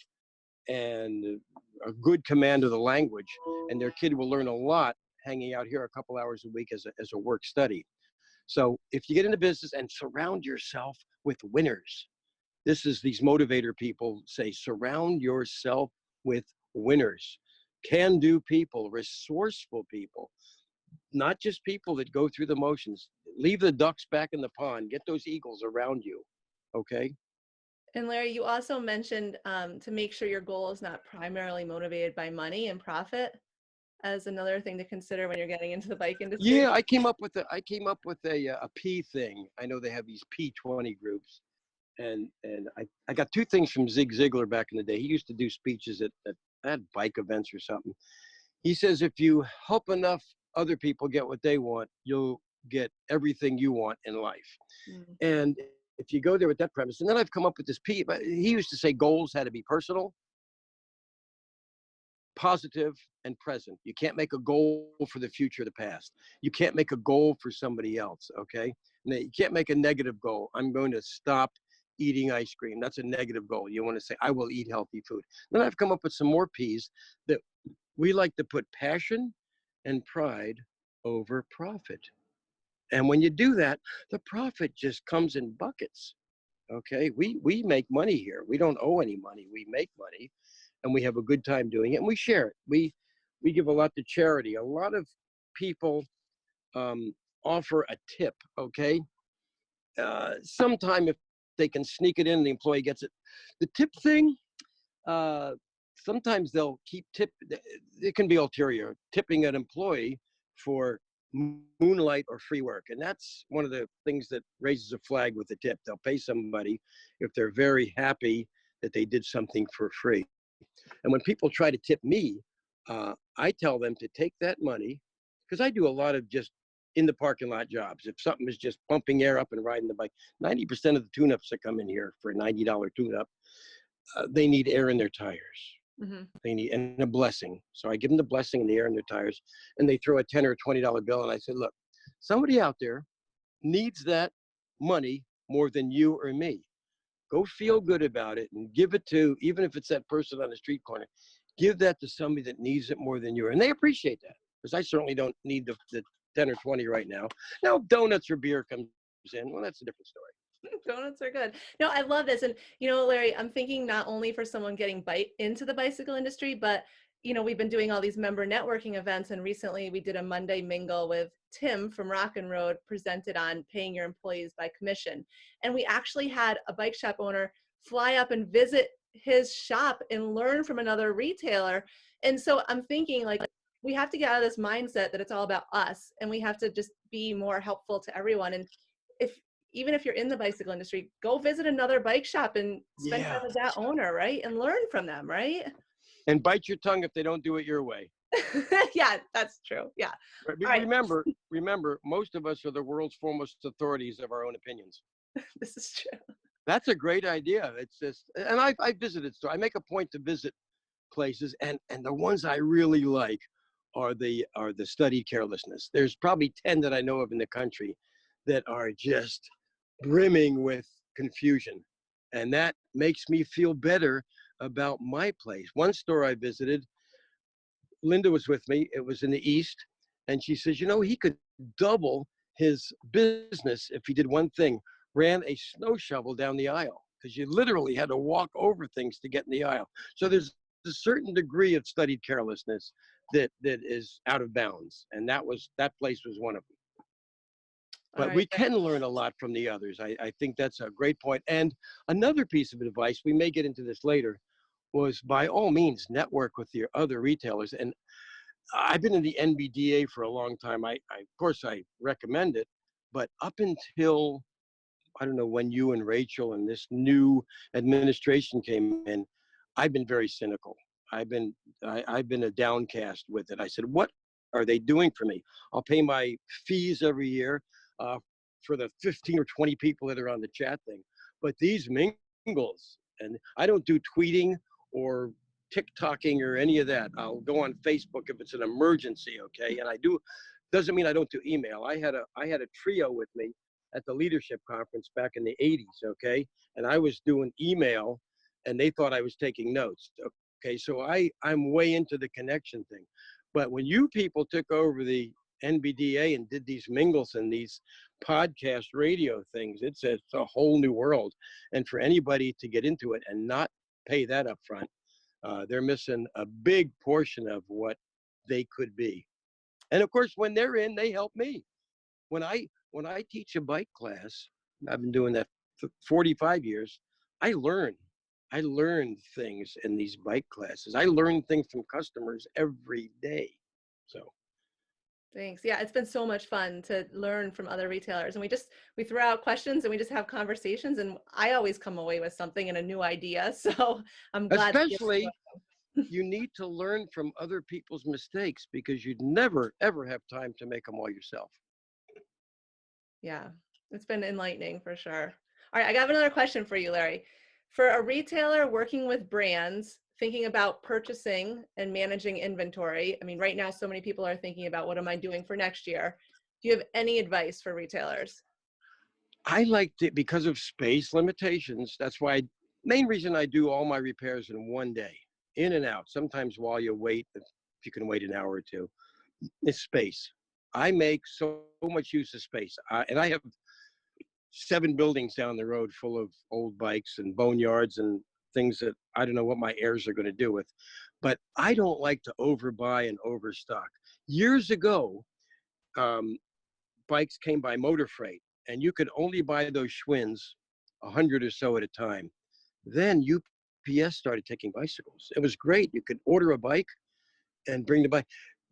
and a good command of the language. And their kid will learn a lot hanging out here a couple hours a week as a work study. So if you get into business and surround yourself with winners, these motivator people say, surround yourself with winners, can-do people, resourceful people, not just people that go through the motions. Leave the ducks back in the pond, get those eagles around you, okay? And Larry, you also mentioned to make sure your goal is not primarily motivated by money and profit as another thing to consider when you're getting into the bike industry. Yeah, I came up with a P thing. I know they have these P20 groups, and I got two things from Zig Ziglar back in the day. He used to do speeches at at bike events or something. He says, if you help enough other people get what they want, you'll get everything you want in life. Mm. And if you go there with that premise, and then I've come up with this P, but he used to say goals had to be personal, positive, and present. You can't make a goal for the future, the past. You can't make a goal for somebody else, okay? You can't make a negative goal. I'm going to stop eating ice cream. That's a negative goal. You want to say, I will eat healthy food. Then I've come up with some more P's that we like to put passion and pride over profit. And when you do that, the profit just comes in buckets. Okay, we make money here. We don't owe any money. We make money, and we have a good time doing it, and we share it. We give a lot to charity. A lot of people offer a tip. Okay, sometime if they can sneak it in, the employee gets it. The tip thing. Uh, Sometimes they'll keep tip. It can be ulterior, tipping an employee for moonlight or free work, and that's one of the things that raises a flag with the tip. They'll pay somebody if they're very happy that they did something for free. And when people try to tip me, I tell them to take that money, because I do a lot of just in the parking lot jobs. If something is just pumping air up and riding the bike, 90% of the tune-ups that come in here for a $90 tune-up, they need air in their tires. Mm-hmm. They need, and a blessing. So I give them the blessing and the air in their tires, and they throw a $10 or $20 bill, and I said, look, somebody out there needs that money more than you or me. Go feel good about it and give it to, even if it's that person on the street corner, give that to somebody that needs it more than you. And they appreciate that, because I certainly don't need the 10 or 20 right now. Now, donuts or beer comes in, well, that's a different story. Donuts are good. No, I love this. And, Larry, I'm thinking not only for someone getting into the bicycle industry, but, we've been doing all these member networking events. And recently we did a Monday mingle with Tim from Rock and Road, presented on paying your employees by commission. And we actually had a bike shop owner fly up and visit his shop and learn from another retailer. And so I'm thinking, like, we have to get out of this mindset that it's all about us, and we have to just be more helpful to everyone. And even if you're in the bicycle industry, go visit another bike shop and spend time with that owner, right? And learn from them, right? And bite your tongue if they don't do it your way. Yeah, that's true. Yeah. Right. Remember, most of us are the world's foremost authorities of our own opinions. This is true. That's a great idea. It's just, and I visited stores. I make a point to visit places, and the ones I really like are the studied carelessness. There's probably 10 that I know of in the country that are just brimming with confusion, and that makes me feel better about my place. One store I visited, Linda was with me. It was in the East, and she says, he could double his business if he did one thing: ran a snow shovel down the aisle, because you literally had to walk over things to get in the aisle. So there's a certain degree of studied carelessness that is out of bounds, and that place was one of them. But we can learn a lot from the others. I think that's a great point. And another piece of advice, we may get into this later, was by all means network with your other retailers. And I've been in the NBDA for a long time. Of course I recommend it, but up until, I don't know, when you and Rachel and this new administration came in, I've been very cynical. I've been a downcast with it. I said, what are they doing for me? I'll pay my fees every year for the 15 or 20 people that are on the chat thing. But these mingles, and I don't do tweeting or TikToking or any of that. I'll go on Facebook if it's an emergency, okay? And doesn't mean I don't do email. I had a trio with me at the leadership conference back in the 80s, okay? And I was doing email, and they thought I was taking notes, okay? So I'm way into the connection thing. But when you people took over the NBDA and did these mingles and these podcast radio things, it's a whole new world. And for anybody to get into it and not pay that up front, they're missing a big portion of what they could be. And of course, when they're in, they help me. When I teach a bike class, I've been doing that for 45 years, I learn things in these bike classes. I learn things from customers every day. So thanks. Yeah, it's been so much fun to learn from other retailers, and we throw out questions and we just have conversations, and I always come away with something and a new idea. So I'm glad. you need to learn from other people's mistakes because you'd never, ever have time to make them all yourself. Yeah, it's been enlightening for sure. All right, I got another question for you, Larry. For a retailer working with brands, thinking about purchasing and managing inventory, I mean, right now, so many people are thinking about what am I doing for next year? Do you have any advice for retailers? I liked it because of space limitations. That's why, main reason I do all my repairs in one day, in and out. Sometimes while you wait, if you can wait an hour or two, it's space. I make so much use of space. And I have 7 buildings down the road full of old bikes and boneyards and things that I don't know what my heirs are going to do with. But I don't like to overbuy and overstock. Years ago, um, bikes came by motor freight, and you could only buy those Schwinn's 100 or so at a time. Then UPS started taking bicycles. It was great. You could order a bike and bring the bike.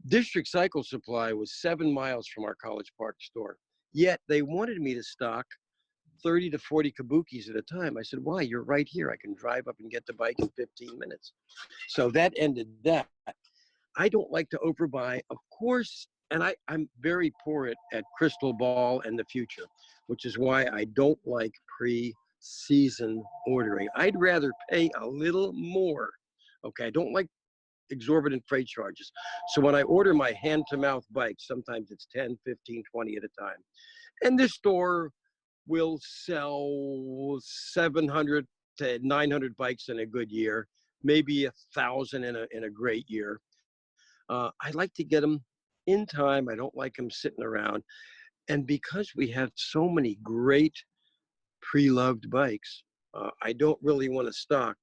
District Cycle Supply was 7 miles from our College Park store. Yet they wanted me to stock 30 to 40 kabukis at a time. I said, why? You're right here. I can drive up and get the bike in 15 minutes. So that ended that. I don't like to overbuy, of course, and I'm very poor at crystal ball and the future, which is why I don't like pre-season ordering. I'd rather pay a little more. Okay, I don't like exorbitant freight charges. So when I order my hand-to-mouth bikes, sometimes it's 10, 15, 20 at a time. And this store will sell 700 to 900 bikes in a good year, maybe 1,000 in a great year. I like to get them in time. I don't like them sitting around. And because we have so many great pre-loved bikes, I don't really want to stock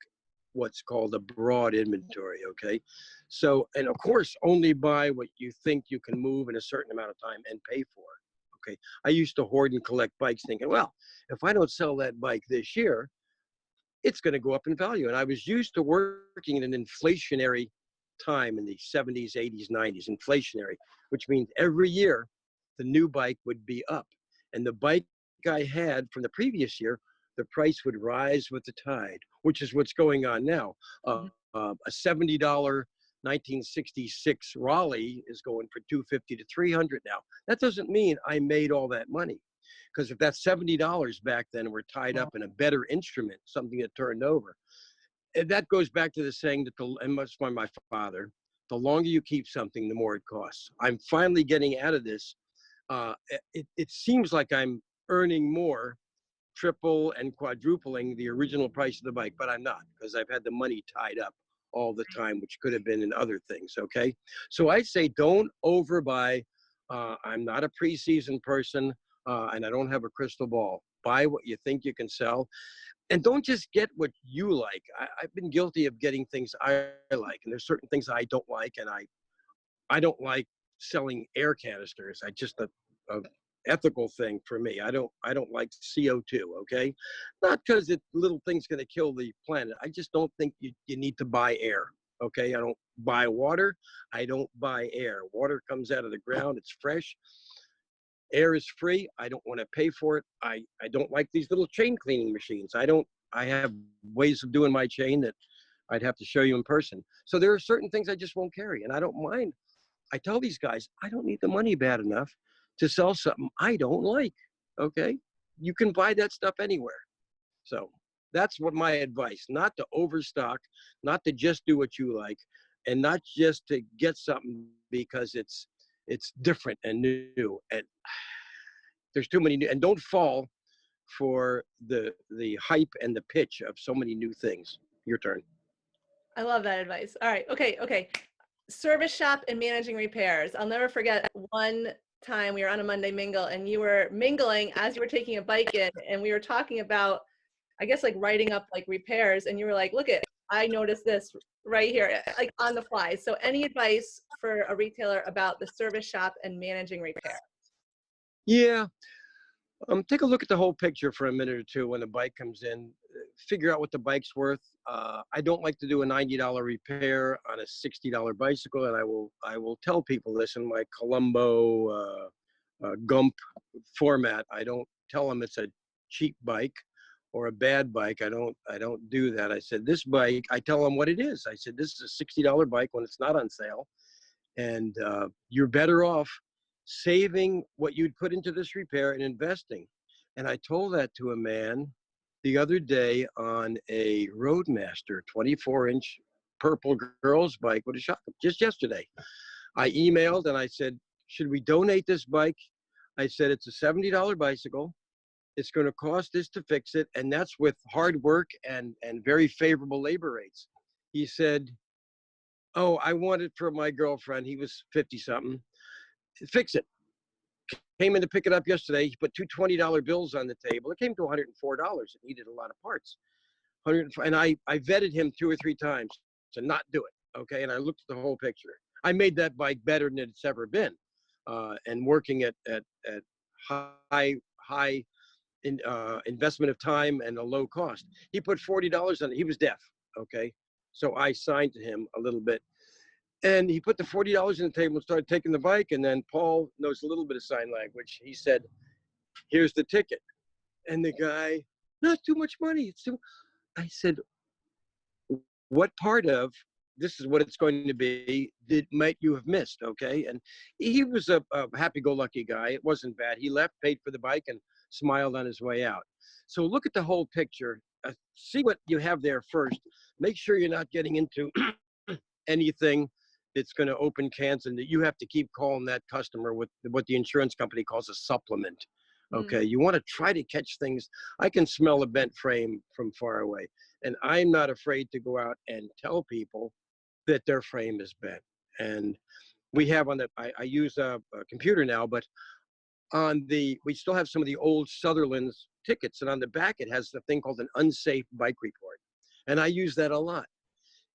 what's called a broad inventory, okay? So, and of course, only buy what you think you can move in a certain amount of time and pay for, okay? I used to hoard and collect bikes thinking, well, if I don't sell that bike this year, it's going to go up in value. And I was used to working in an inflationary time in the 70s, 80s, 90s, inflationary, which means every year the new bike would be up. And the bike I had from the previous year, the price would rise with the tide, which is what's going on now. A $70 1966 Raleigh is going for $250 to $300 now. That doesn't mean I made all that money. Because if that $70 back then were tied up in a better instrument, something that turned over, and that goes back to the saying that and much by my father, the longer you keep something, the more it costs. I'm finally getting out of this. It seems like I'm earning more, triple and quadrupling the original price of the bike, but I'm not, because I've had the money tied up all the time, which could have been in other things, okay? So I say don't overbuy. I'm not a preseason person, and I don't have a crystal ball. Buy what you think you can sell. And don't just get what you like. I've been guilty of getting things I like, and there's certain things I don't like, and I don't like selling air canisters. I just a ethical thing for me. I don't like CO2. Okay, not because little thing's going to kill the planet. I just don't think you need to buy air. Okay, I don't buy water. I don't buy air. Water comes out of the ground. It's fresh. Air is free. I don't want to pay for it. I don't like these little chain cleaning machines. I have ways of doing my chain that I'd have to show you in person. So there are certain things I just won't carry, and I don't mind. I tell these guys, I don't need the money bad enough to sell something I don't like, okay? You can buy that stuff anywhere. So that's what my advice, not to overstock, not to just do what you like, and not just to get something because it's different and new. And there's too many new, and don't fall for the hype and the pitch of so many new things. Your turn. I love that advice. All right. Okay. Service shop and managing repairs. I'll never forget one time we were on a Monday mingle and you were mingling as you were taking a bike in, and we were talking about, I guess, like writing up like repairs, and you were like, look I noticed this right here, like on the fly. So any advice for a retailer about the service shop and managing repair? Yeah. Take a look at the whole picture for a minute or two when the bike comes in. Figure out what the bike's worth. I don't like to do a $90 repair on a $60 bicycle, and I will tell people this in my Colombo Gump format. I don't tell them it's a cheap bike. or a bad bike. I don't do that. I said, this bike, I tell them what it is. I said, this is a $60 bike when it's not on sale. And you're better off saving what you'd put into this repair and investing. And I told that to a man the other day on a Roadmaster 24-inch purple girl's bike with a shock, just yesterday. I emailed and I said, should we donate this bike? I said, it's a $70 bicycle. It's going to cost this to fix it. And that's with hard work and very favorable labor rates. He said, oh, I want it for my girlfriend. He was 50 something. Fix it. Came in to pick it up yesterday. He put two $20 bills on the table. It came to $104. It needed a lot of parts. And I vetted him 2 or 3 times to not do it. Okay. And I looked at the whole picture. I made that bike better than it's ever been. And working at high investment of time and a low cost. He put $40 on it. He was deaf. Okay. So I signed to him a little bit. And he put the $40 on the table and started taking the bike. And then Paul knows a little bit of sign language. He said, here's the ticket. And the guy, not too much money. It's too. I said, what part of this is what it's going to be might you have missed? Okay. And he was a happy-go-lucky guy. It wasn't bad. He left, paid for the bike, and smiled on his way out. So look at the whole picture. See what you have there first. Make sure you're not getting into anything that's going to open cans and that you have to keep calling that customer with what the insurance company calls a supplement. Okay. You want to try to catch things. I can smell a bent frame from far away, and I'm not afraid to go out and tell people that their frame is bent. And we have on the, I use a computer now, but we still have some of the old Sutherland's tickets, and on the back it has the thing called an unsafe bike report. And I use that a lot.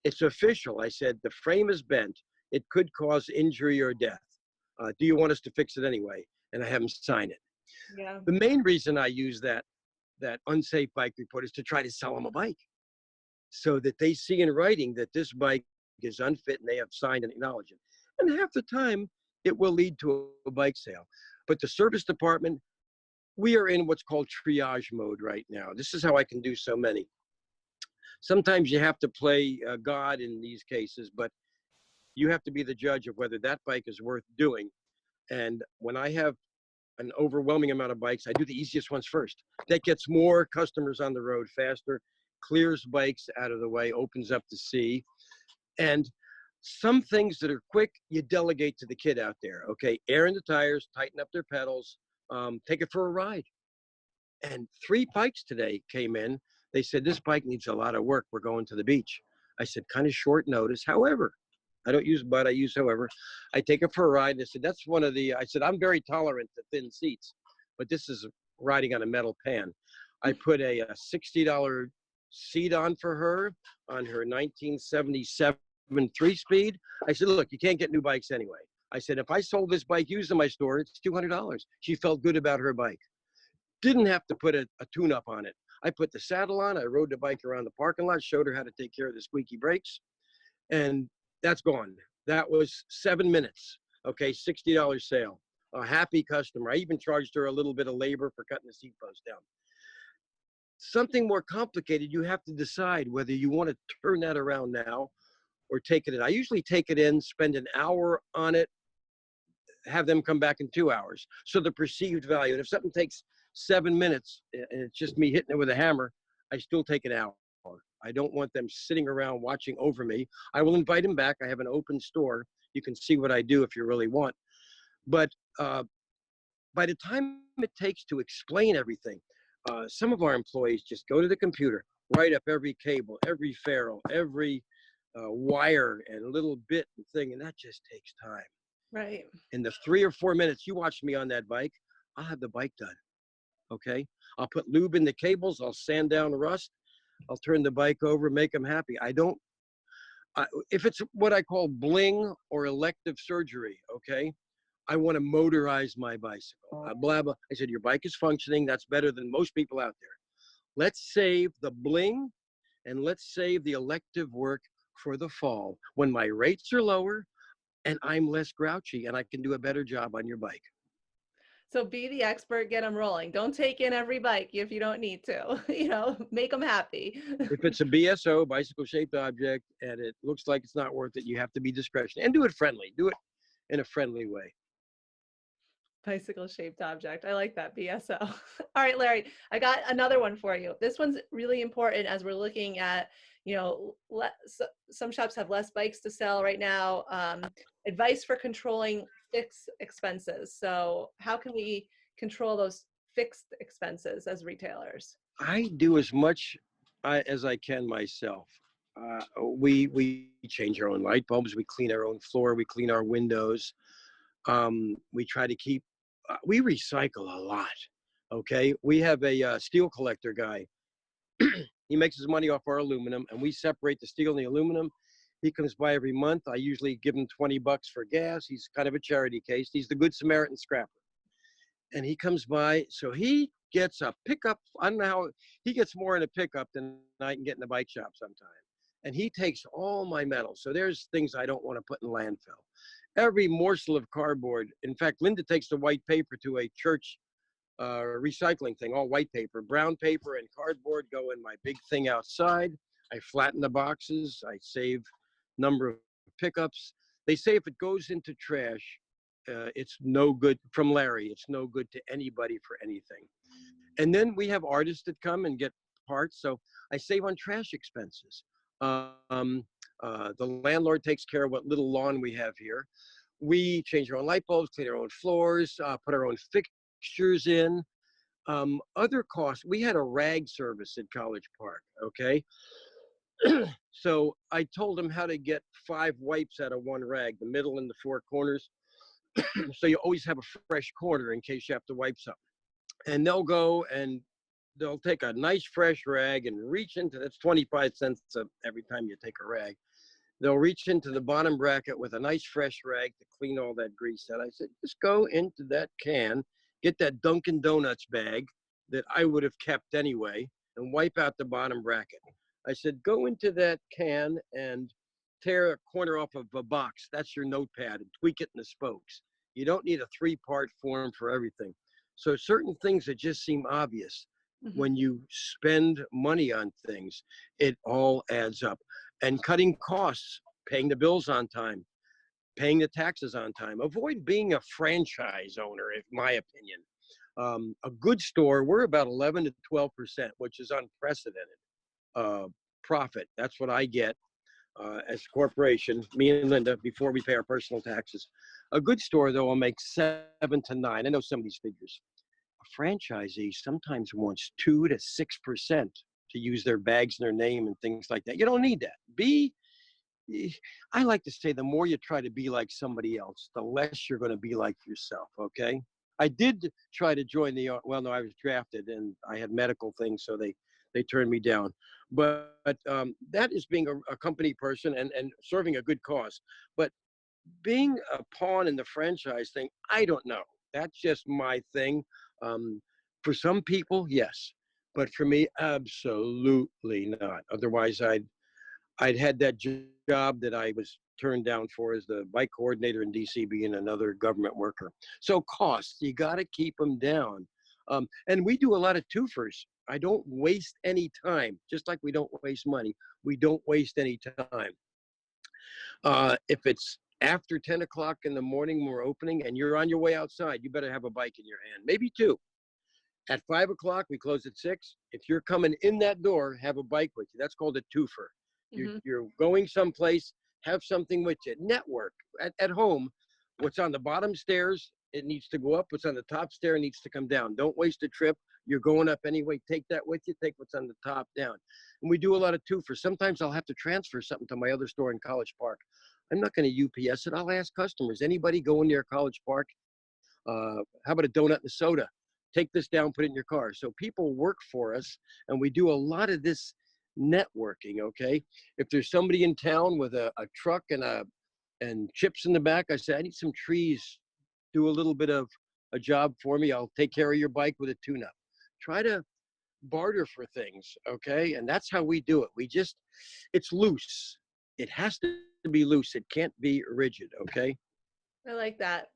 It's official. I said, the frame is bent. It could cause injury or death. Do you want us to fix it anyway? And I have them sign it. Yeah. The main reason I use that unsafe bike report is to try to sell them a bike, so that they see in writing that this bike is unfit and they have signed and acknowledged it. And half the time it will lead to a bike sale. But the service department, we are in what's called triage mode right now. This is how I can do so many. Sometimes you have to play God in these cases, but you have to be the judge of whether that bike is worth doing. And when I have an overwhelming amount of bikes, I do the easiest ones first. That gets more customers on the road faster, clears bikes out of the way, opens up the sea. And some things that are quick, you delegate to the kid out there. Okay, air in the tires, tighten up their pedals, take it for a ride. And 3 bikes today came in. They said, this bike needs a lot of work. We're going to the beach. I said, kind of short notice. However, I don't use but, I use however. I take it for a ride. And I said, that's one of the, I said, I'm very tolerant to thin seats, but this is riding on a metal pan. I put a $60 seat on for her on her 1977 3-speed. I said, look, you can't get new bikes anyway. I said, if I sold this bike used in my store, it's $200. She felt good about her bike. Didn't have to put a tune-up on it. I put the saddle on. I rode the bike around the parking lot, showed her how to take care of the squeaky brakes, and that's gone. That was 7 minutes. Okay, $60 sale. A happy customer. I even charged her a little bit of labor for cutting the seat post down. Something more complicated, you have to decide whether you want to turn that around now or take it in. I usually take it in, spend an hour on it, have them come back in 2 hours. So the perceived value. And if something takes 7 minutes and it's just me hitting it with a hammer, I still take an hour. I don't want them sitting around watching over me. I will invite them back. I have an open store. You can see what I do if you really want. But by the time it takes to explain everything, some of our employees just go to the computer, write up every cable, every ferrule, every wire and little bit and thing, and that just takes time. Right. In the 3 or 4 minutes you watch me on that bike, I'll have the bike done. Okay? I'll put lube in the cables. I'll sand down the rust. I'll turn the bike over, make them happy. If it's what I call bling or elective surgery, okay, I want to motorize my bicycle. Blah, blah. I said, your bike is functioning. That's better than most people out there. Let's save the bling and let's save the elective work for the fall when my rates are lower and I'm less grouchy and I can do a better job on your bike. So be the expert, get them rolling. Don't take in every bike if you don't need to. Make them happy. If it's a BSO, bicycle shaped object, and it looks like it's not worth it, you have to be discretionary and do it friendly. Do it in a friendly way. Bicycle shaped object. I like that, BSO. All right, Larry, I got another one for you. This one's really important as we're looking at, some shops have less bikes to sell right now. Advice for controlling fixed expenses. So how can we control those fixed expenses as retailers? I do as much as I can myself. We change our own light bulbs. We clean our own floor. We clean our windows. We try to keep. We recycle a lot. Okay, we have a steel collector guy. He makes his money off our aluminum, and we separate the steel and the aluminum. He comes by every month. I usually give him $20 for gas. He's kind of a charity case. He's the Good Samaritan scrapper. And he comes by, so he gets a pickup. I don't know how he gets more in a pickup than I can get in the bike shop sometimes. And he takes all my metal. So there's things I don't want to put in landfill. Every morsel of cardboard. In fact, Linda takes the white paper to a church recycling thing, all white paper. Brown paper and cardboard go in my big thing outside. I flatten the boxes. I save number of pickups. They say if it goes into trash, it's no good. From Larry, it's no good to anybody for anything. And then we have artists that come and get parts, so I save on trash expenses. The landlord takes care of what little lawn we have here. We change our own light bulbs, clean our own floors, put our own fixtures in. Other costs, we had a rag service at College Park, okay? So I told them how to get 5 wipes out of one rag, the middle and the 4 corners. So you always have a fresh corner in case you have to wipe something. And they'll go and they'll take a nice fresh rag and reach into, that's 25 cents every time you take a rag. They'll reach into the bottom bracket with a nice fresh rag to clean all that grease out. I said, just go into that can, get that Dunkin' Donuts bag that I would have kept anyway, and wipe out the bottom bracket. I said, go into that can and tear a corner off of a box. That's your notepad, and tweak it in the spokes. You don't need a 3-part form for everything. So certain things that just seem obvious, when you spend money on things, it all adds up. And cutting costs, paying the bills on time, paying the taxes on time. Avoid being a franchise owner, in my opinion. A good store, we're about 11 to 12%, which is unprecedented profit. That's what I get as a corporation, me and Linda, before we pay our personal taxes. A good store, though, will make 7 to 9. I know some of these figures. A franchisee sometimes wants 2 to 6% to use their bags and their name and things like that. You don't need that. I like to say the more you try to be like somebody else, the less you're going to be like yourself, okay? I did try to join well, no, I was drafted and I had medical things, so they turned me down. But that is being a company person and serving a good cause. But being a pawn in the franchise thing, I don't know. That's just my thing. For some people, yes. But for me, absolutely not. Otherwise, I'd had that job that I was turned down for as the bike coordinator in DC, being another government worker. So costs, you got to keep them down. And we do a lot of twofers. I don't waste any time, just like we don't waste money. We don't waste any time. If it's after 10 o'clock in the morning when we're opening and you're on your way outside, you better have a bike in your hand, maybe 2. At 5 o'clock, we close at 6. If you're coming in that door, have a bike with you. That's called a twofer. You're going someplace, have something with you. Network at home. What's on the bottom stairs, it needs to go up. What's on the top stair needs to come down. Don't waste a trip. You're going up anyway. Take that with you. Take what's on the top down. And we do a lot of twofers. Sometimes I'll have to transfer something to my other store in College Park. I'm not going to UPS it. I'll ask customers. Anybody going near College Park? How about a donut and a soda? Take this down, put it in your car. So people work for us, and we do a lot of this networking, okay? If there's somebody in town with a truck and chips in the back, I say, I need some trees. Do a little bit of a job for me. I'll take care of your bike with a tune-up. Try to barter for things, okay? And that's how we do it. It's loose. It has to be loose. It can't be rigid, okay? I like that.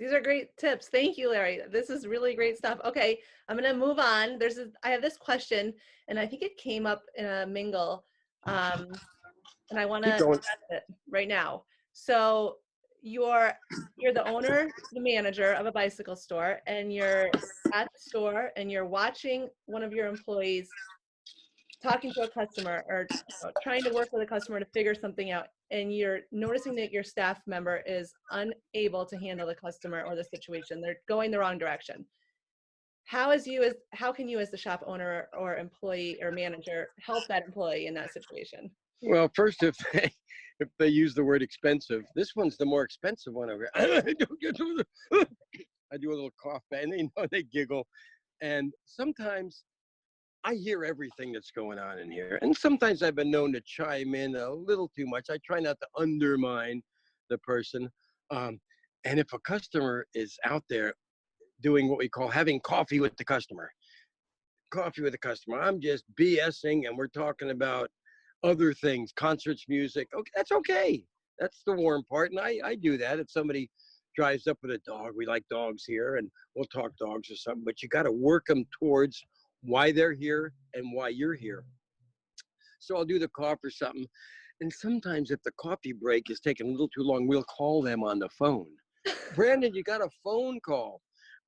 These are great tips. Thank you, Larry. This is really great stuff. Okay, I'm gonna move on. I have this question, and I think it came up in a mingle, and I want to Keep going. ask it right now. So you're the owner, the manager of a bicycle store, and you're at the store, and you're watching one of your employees talking to a customer, or trying to work with a customer to figure something out, and you're noticing that your staff member is unable to handle the customer or the situation. They're going the wrong direction. How can you as the shop owner or employee or manager help that employee in that situation? Well, first, if they use the word expensive, this one's the more expensive one over here. I do a little cough, and they giggle. And sometimes I hear everything that's going on in here. And sometimes I've been known to chime in a little too much. I try not to undermine the person. Um, and if a customer is out there doing what we call having coffee with the customer, I'm just BSing and we're talking about other things, concerts, music. Okay, that's okay. That's the warm part. And I do that. If somebody drives up with a dog, we like dogs here, and we'll talk dogs or something, but you got to work them towards why they're here and why you're here. So I'll do the cough or something. And sometimes if the coffee break is taking a little too long, we'll call them on the phone. Brandon, you got a phone call.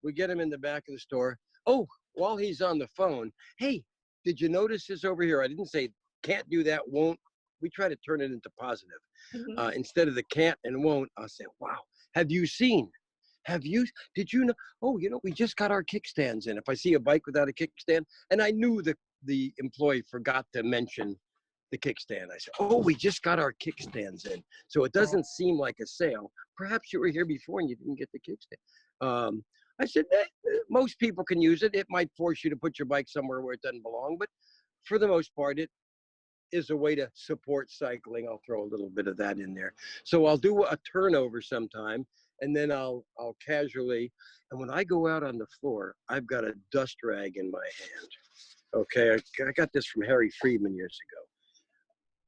We get him in the back of the store. Oh, while he's on the phone, hey, did you notice this over here? I didn't say can't do that, won't. We try to turn it into positive. Instead of the can't and won't, I'll say, wow, have you seen? Did you know? Oh, we just got our kickstands in. If I see a bike without a kickstand, and I knew the employee forgot to mention the kickstand. I said, oh, we just got our kickstands in. So it doesn't seem like a sale. Perhaps you were here before and you didn't get the kickstand. I said, most people can use it. It might force you to put your bike somewhere where it doesn't belong, but for the most part, it is a way to support cycling. I'll throw a little bit of that in there. So I'll do a turnover sometime, and then I'll casually, and when I go out on the floor, I've got a dust rag in my hand. Okay, I got this from Harry Friedman years ago.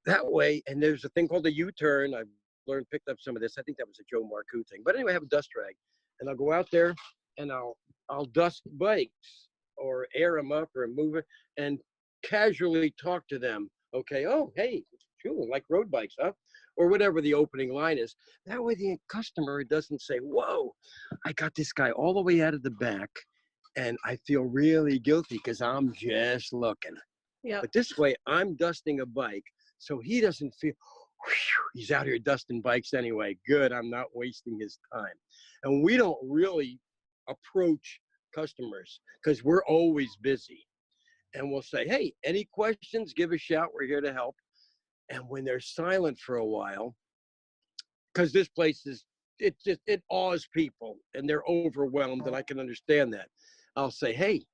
That way, and there's a thing called a U-turn. I've picked up some of this. I think that was a Joe Marcoux thing. But anyway, I have a dust rag, and I'll go out there, and I'll dust bikes or air them up or move it, and casually talk to them. Okay, oh, hey, cool, like road bikes, huh? Or whatever the opening line is. That way the customer doesn't say, whoa, I got this guy all the way out of the back, and I feel really guilty because I'm just looking. Yeah. But this way, I'm dusting a bike, so he doesn't feel, he's out here dusting bikes anyway. Good, I'm not wasting his time. And we don't really approach customers because we're always busy. And we'll say, hey, any questions, give a shout. We're here to help. And when they're silent for a while, because this place it awes people and they're overwhelmed, and I can understand that. I'll say, hey,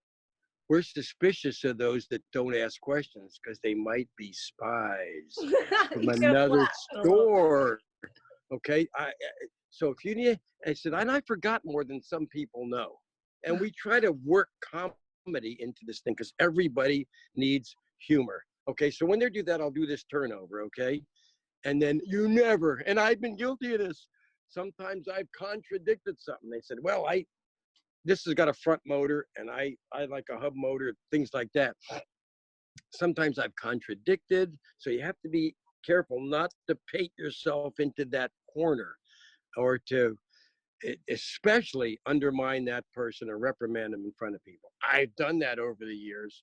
we're suspicious of those that don't ask questions because they might be spies from another store. Okay. So if you need, I said, and I forgot more than some people know. And we try to work comedy into this thing because everybody needs humor. Okay. So when they do that, I'll do this turnover. Okay. And then and I've been guilty of this. Sometimes I've contradicted something. They said, well, this has got a front motor and I like a hub motor, things like that. Sometimes I've contradicted. So you have to be careful not to paint yourself into that corner or to especially undermine that person or reprimand them in front of people. I've done that over the years.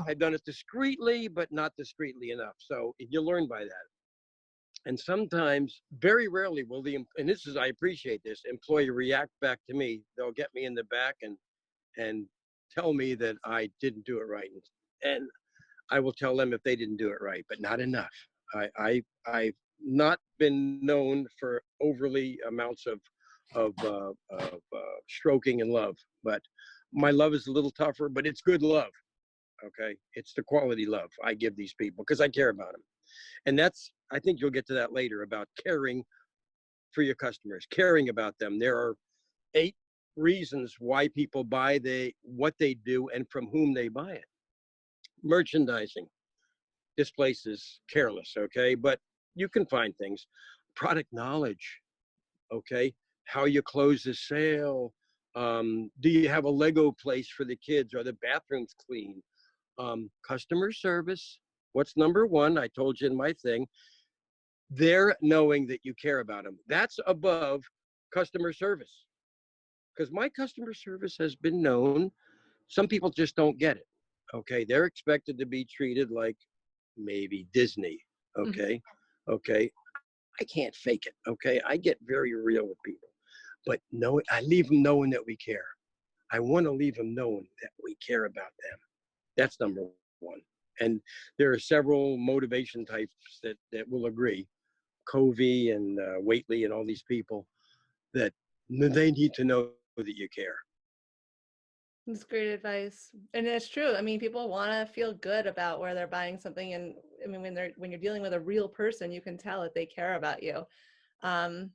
I've done it discreetly, but not discreetly enough. So you learn by that. And sometimes, very rarely will I appreciate this, employee react back to me. They'll get me in the back and tell me that I didn't do it right. And I will tell them if they didn't do it right, but not enough. I've not been known for overly amounts of stroking and love, but my love is a little tougher, but it's good love. Okay, it's the quality love I give these people because I care about them. And I think you'll get to that later about caring for your customers, caring about them. There are 8 reasons why people buy what they do and from whom they buy it. Merchandising. This place is careless, okay? But you can find things. Product knowledge, okay? how you close the sale. Do you have a Lego place for the kids? Are the bathrooms clean? Customer service. What's number one? I told you in my thing. They're knowing that you care about them. That's above customer service. Because my customer service has been known. Some people just don't get it. Okay. They're expected to be treated like maybe Disney. Mhm. Okay. Okay. I can't fake it. Okay. I get very real with people, but no, I leave them knowing that we care. I want to leave them knowing that we care about them. That's number one. And there are several motivation types that will agree. Covey and Waitley and all these people that they need to know that you care. That's great advice. And it's true. I mean, people want to feel good about where they're buying something. And I mean, when you're dealing with a real person, you can tell that they care about you. Um,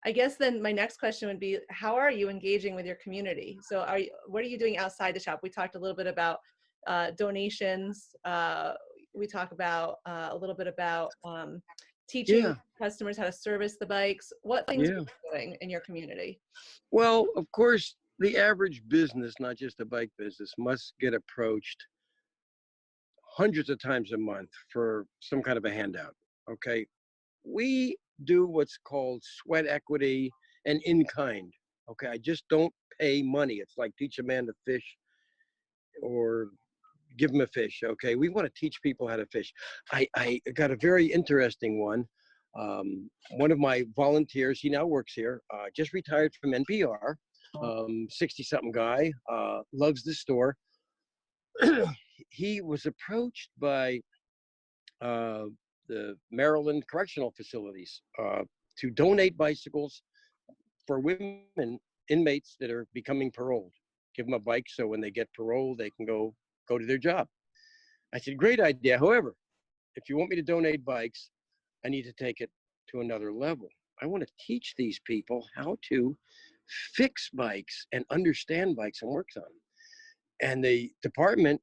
I guess then my next question would be, how are you engaging with your community? So what are you doing outside the shop? We talked a little bit about donations. We talk about a little bit about teaching Yeah. customers how to service the bikes. What things are Yeah. you doing in your community? Well, of course, the average business, not just a bike business, must get approached hundreds of times a month for some kind of a handout. Okay. We do what's called sweat equity and in kind. Okay. I just don't pay money. It's like teach a man to fish or give them a fish. Okay. We want to teach people how to fish. I got a very interesting one. One of my volunteers, he now works here, just retired from NPR, 60 something guy, loves the store. He was approached by uh, the Maryland correctional facilities to donate bicycles for women inmates that are becoming paroled. Give them a bike so when they get paroled, they can go to their job. I said, great idea. However, if you want me to donate bikes, I need to take it to another level. I want to teach these people how to fix bikes and understand bikes and works on them. And the department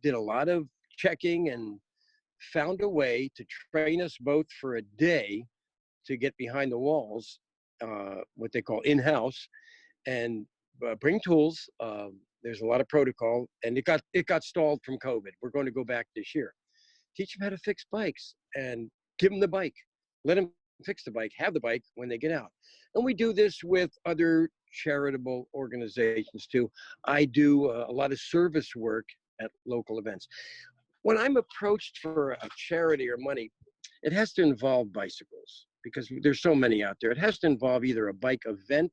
did a lot of checking and found a way to train us both for a day to get behind the walls, what they call in-house, and bring tools. There's a lot of protocol, and it got stalled from COVID. We're going to go back this year. Teach them how to fix bikes and give them the bike. Let them fix the bike, have the bike when they get out. And we do this with other charitable organizations too. I do a lot of service work at local events. When I'm approached for a charity or money, it has to involve bicycles because there's so many out there. It has to involve either a bike event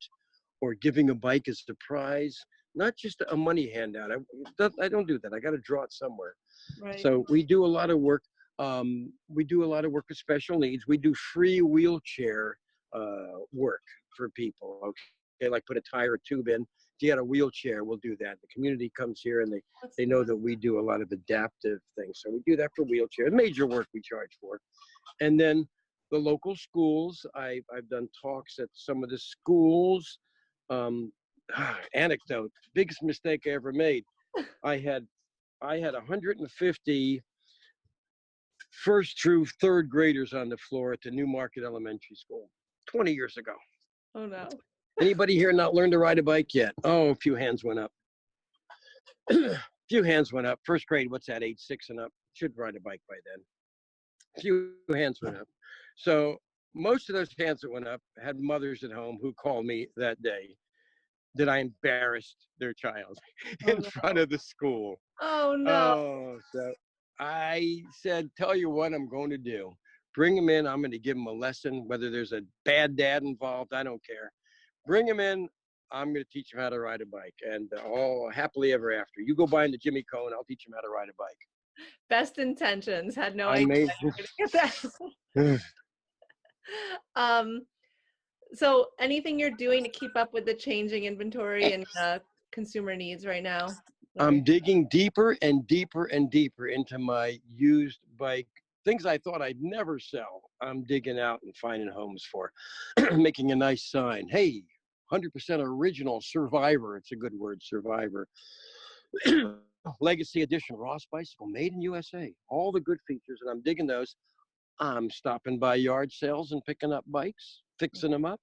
or giving a bike as a prize, not just a money handout. I don't do that. I got to draw it somewhere. Right. So we do a lot of work. We do a lot of work with special needs. We do free wheelchair work for people. Okay, like put a tire or tube in. If you got a wheelchair, we'll do that. The community comes here and they know that we do a lot of adaptive things. So we do that for wheelchair. Major work we charge for. And then the local schools, I've done talks at some of the schools. Anecdote, biggest mistake I ever made. I had 150 first through third graders on the floor at the New Market Elementary School 20 years ago. Oh no. Anybody here not learned to ride a bike yet? Oh, a few hands went up. Few hands went up. First grade, what's that, age 6 and up? Should ride a bike by then. Few hands went up. So most of those hands that went up had mothers at home who called me that day that I embarrassed their child Oh in no. front of the school. Oh no. Oh, so I said, tell you what I'm going to do. Bring him in. I'm going to give him a lesson, whether there's a bad dad involved. I don't care. Bring him in. I'm going to teach him how to ride a bike. And all happily ever after. You go by in the Jimmy Cone. I'll teach him how to ride a bike. Best intentions. Had no I idea made. you were gonna get that. Um, so anything you're doing to keep up with the changing inventory and consumer needs right now? I'm digging deeper and deeper and deeper into my used bike. Things I thought I'd never sell, I'm digging out and finding homes for. Making a nice sign. Hey, 100% original Survivor. It's a good word, Survivor. Legacy Edition Ross bicycle, made in USA. All the good features, and I'm digging those. I'm stopping by yard sales and picking up bikes, fixing them up.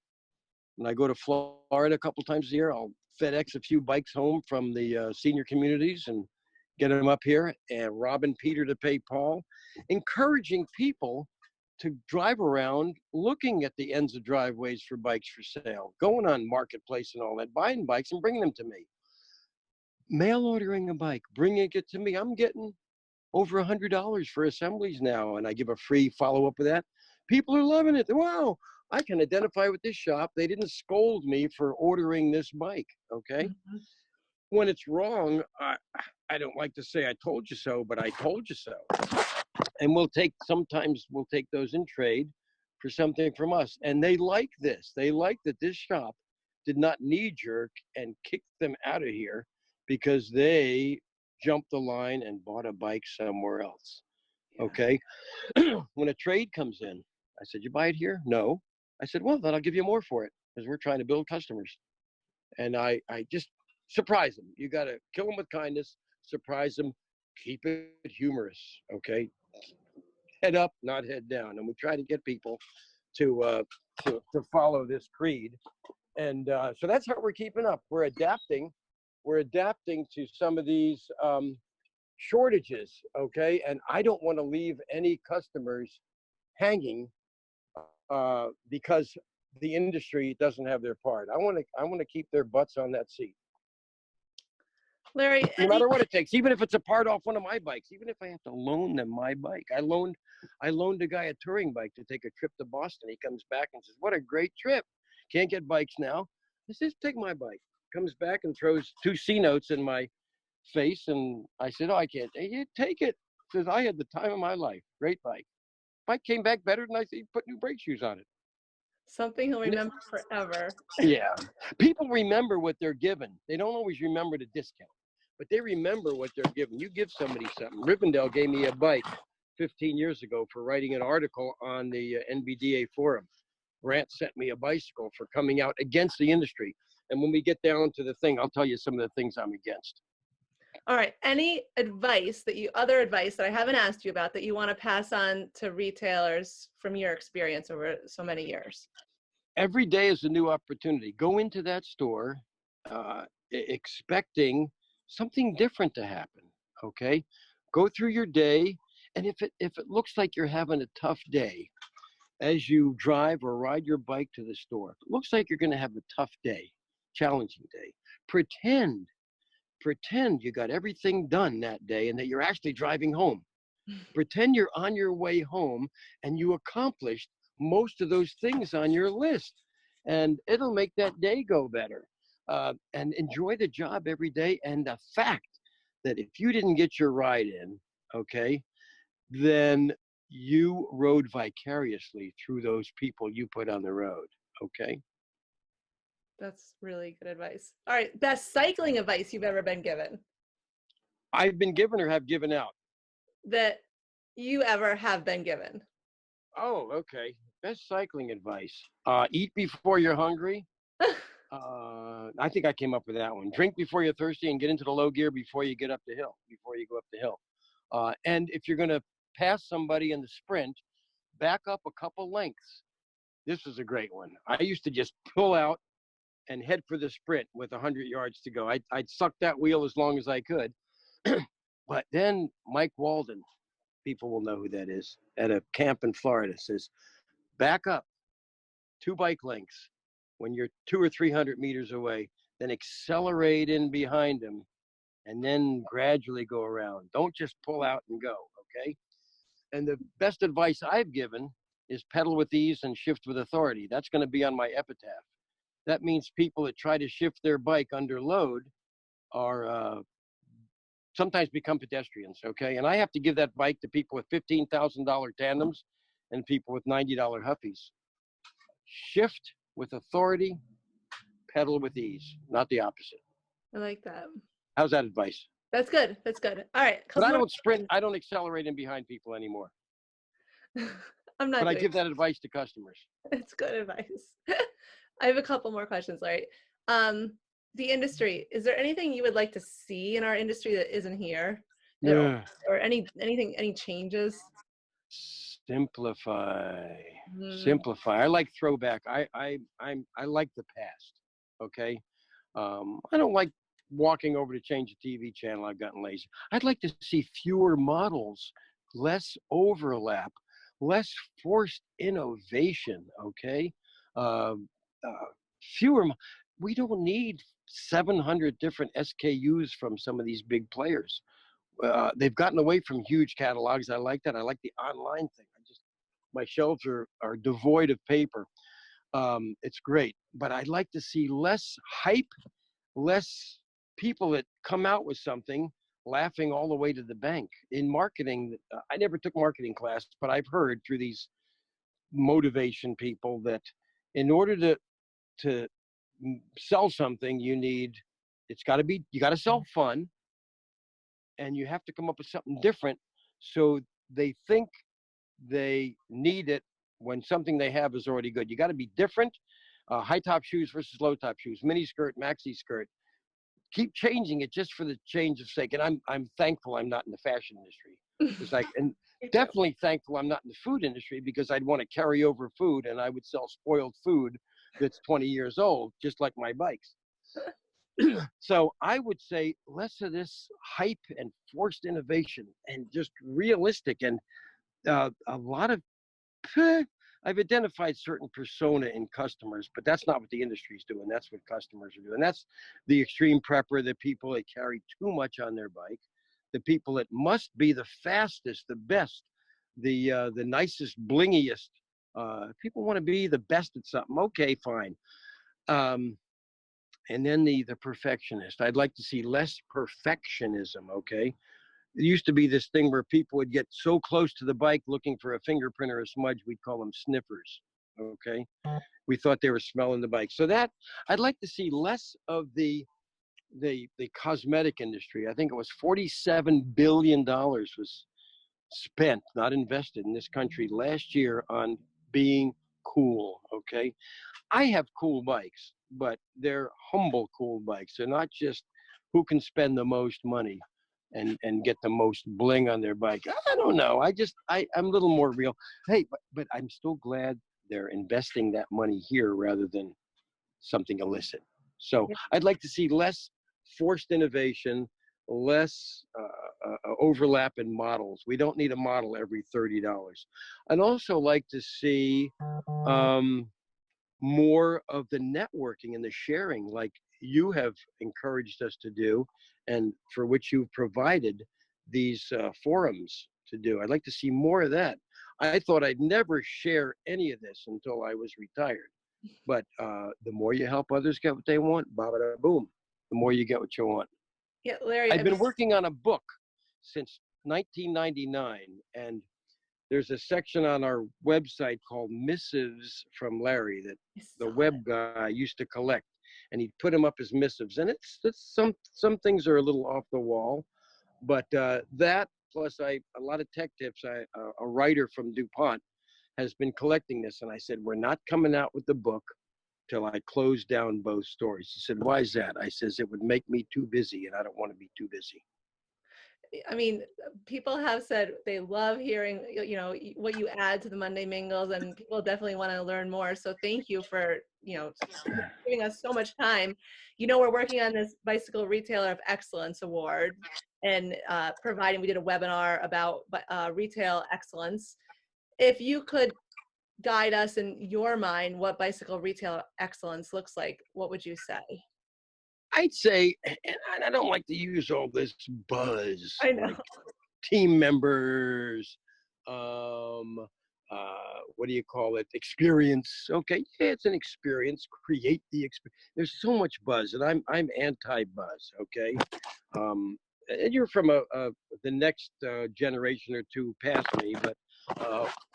When I go to Florida a couple times a year, I'll FedEx a few bikes home from the senior communities and get them up here, and robbing Peter to pay Paul, encouraging people to drive around looking at the ends of driveways for bikes for sale, going on Marketplace and all that, buying bikes and bringing them to me. Mail ordering a bike, bringing it to me. I'm getting over $100 for assemblies now, and I give a free follow-up with that. People are loving it. Wow, I can identify with this shop. They didn't scold me for ordering this bike, okay? Mhm. When it's wrong, I don't like to say I told you so, but I told you so. And sometimes we'll take those in trade for something from us. And they like this. They like that this shop did not knee jerk and kick them out of here because they jumped the line and bought a bike somewhere else. Yeah. Okay. When a trade comes in, I said, you buy it here? No. I said, well, then I'll give you more for it because we're trying to build customers. And I just surprise them. You got to kill them with kindness, surprise them, keep it humorous. Okay. Head up, not head down. And we try to get people to follow this creed. And so that's how we're keeping up. We're adapting. We're adapting to some of these shortages, okay? And I don't want to leave any customers hanging because the industry doesn't have their part. I want to keep their butts on that seat. Larry, No matter what it takes, even if it's a part off one of my bikes, even if I have to loan them my bike. I loaned a guy a touring bike to take a trip to Boston. He comes back and says, what a great trip. Can't get bikes now. I says, take my bike. Comes back and throws 2 C notes in my face. And I said, oh, I can't. Hey, take it. Says, I had the time of my life. Great bike. Bike came back better than I said, put new brake shoes on it. something he'll remember forever. Yeah. People remember what they're given. They don't always remember the discount, but they remember what they're given. You give somebody something. Rivendell gave me a bike 15 years ago for writing an article on the NBDA forum. Grant sent me a bicycle for coming out against the industry. And when we get down to the thing, I'll tell you some of the things I'm against. All right. Any other advice that I haven't asked you about that you want to pass on to retailers from your experience over so many years? Every day is a new opportunity. Go into that store expecting something different to happen, okay? Go through your day, and if it looks like you're having a tough day as you drive or ride your bike to the store, if it looks like you're going to have a tough day, challenging day, pretend you got everything done that day and that you're actually driving home. Pretend you're on your way home and you accomplished most of those things on your list, and it'll make that day go better. And enjoy the job every day. And the fact that if you didn't get your ride in, okay, then you rode vicariously through those people you put on the road, okay? That's really good advice. All right. Best cycling advice you've ever been given I've been given or have given out? that you ever have been given. Oh, okay. Best cycling advice. Eat before you're hungry. I think I came up with that one. Drink before you're thirsty and get into the low gear before you go up the hill. And if you're going to pass somebody in the sprint, back up a couple lengths. This is a great one. I used to just pull out and head for the sprint with 100 yards to go. I'd suck that wheel as long as I could. But then Mike Walden, people will know who that is, at a camp in Florida, says, back up 2 bike lengths when you're 200 or 300 meters away, then accelerate in behind him, and then gradually go around. Don't just pull out and go, okay? And the best advice I've given is pedal with ease and shift with authority. That's going to be on my epitaph. That means people that try to shift their bike under load are sometimes become pedestrians, okay? And I have to give that bike to people with $15,000 tandems and people with $90 Huffies. Shift with authority, pedal with ease, not the opposite. I like that. How's that advice? That's good. That's good. All right. But I don't sprint. I don't accelerate in behind people anymore. I'm not. But I give that advice to customers. It's good advice. I have a couple more questions, Larry. The industry, is there anything you would like to see in our industry that isn't here? Yeah. Or any changes? Simplify. Mm. Simplify. I like throwback. I like the past. Okay. I don't like walking over to change a TV channel. I've gotten lazy. I'd like to see fewer models, less overlap, less forced innovation. Okay. Uh, uh, fewer. We don't need 700 different SKUs from some of these big players. They've gotten away from huge catalogs. I like that. I like the online thing. My shelves are devoid of paper. It's great, but I'd like to see less hype, less people that come out with something laughing all the way to the bank. In marketing, I never took marketing class, but I've heard through these motivation people that in order to sell something, you got to sell fun, and you have to come up with something different. So they think they need it when something they have is already good. You got to be different. High top shoes versus low top shoes, mini skirt, maxi skirt. Keep changing it just for the change of sake. And I'm thankful I'm not in the fashion industry. It's like, and definitely thankful I'm not in the food industry, because I'd want to carry over food and I would sell spoiled food that's 20 years old, just like my bikes. So I would say less of this hype and forced innovation and just realistic, and a lot of I've identified certain persona in customers, but that's not what the industry's doing. That's what customers are doing. That's the extreme prepper, the people that carry too much on their bike, the people that must be the fastest, the best, the nicest, blingiest. People want to be the best at something. Okay, fine. And then the perfectionist. I'd like to see less perfectionism. Okay. It used to be this thing where people would get so close to the bike looking for a fingerprint or a smudge, we'd call them sniffers. Okay. We thought they were smelling the bike. So that I'd like to see less of the cosmetic industry. I think it was $47 billion was spent, not invested in this country last year on being cool. Okay. I have cool bikes, but they're humble cool bikes. They're not just who can spend the most money and get the most bling on their bike. I don't know. I'm a little more real. Hey, but I'm still glad they're investing that money here rather than something illicit. So I'd like to see less forced innovation, less overlap in models. We don't need a model every $30. I'd also like to see more of the networking and the sharing, like you have encouraged us to do, and for which you've provided these forums to do. I'd like to see more of that. I thought I'd never share any of this until I was retired. But the more you help others get what they want, bada boom, the more you get what you want. Yeah, Larry, I've been working on a book since 1999, and there's a section on our website called Missives from Larry that the web guy used to collect, and he'd put them up as missives. And it's some things are a little off the wall, but that plus a lot of tech tips. A writer from DuPont has been collecting this, and I said, we're not coming out with the book till I close down both stories. He said, why is that? I says, it would make me too busy, and I don't want to be too busy. I mean, people have said they love hearing, what you add to the Monday Mingles, and people definitely want to learn more. So thank you for, giving us so much time. We're working on this Bicycle Retailer of Excellence Award, and we did a webinar about retail excellence. If you could guide us in your mind what bicycle retail excellence looks like, what would you say? I'd say, and I don't like to use all this buzz, I know. like team members, what do you call it? Experience. Okay, yeah, it's an experience. Create the experience. There's so much buzz, and I'm anti-buzz. Okay, and you're from the next generation or two past me, but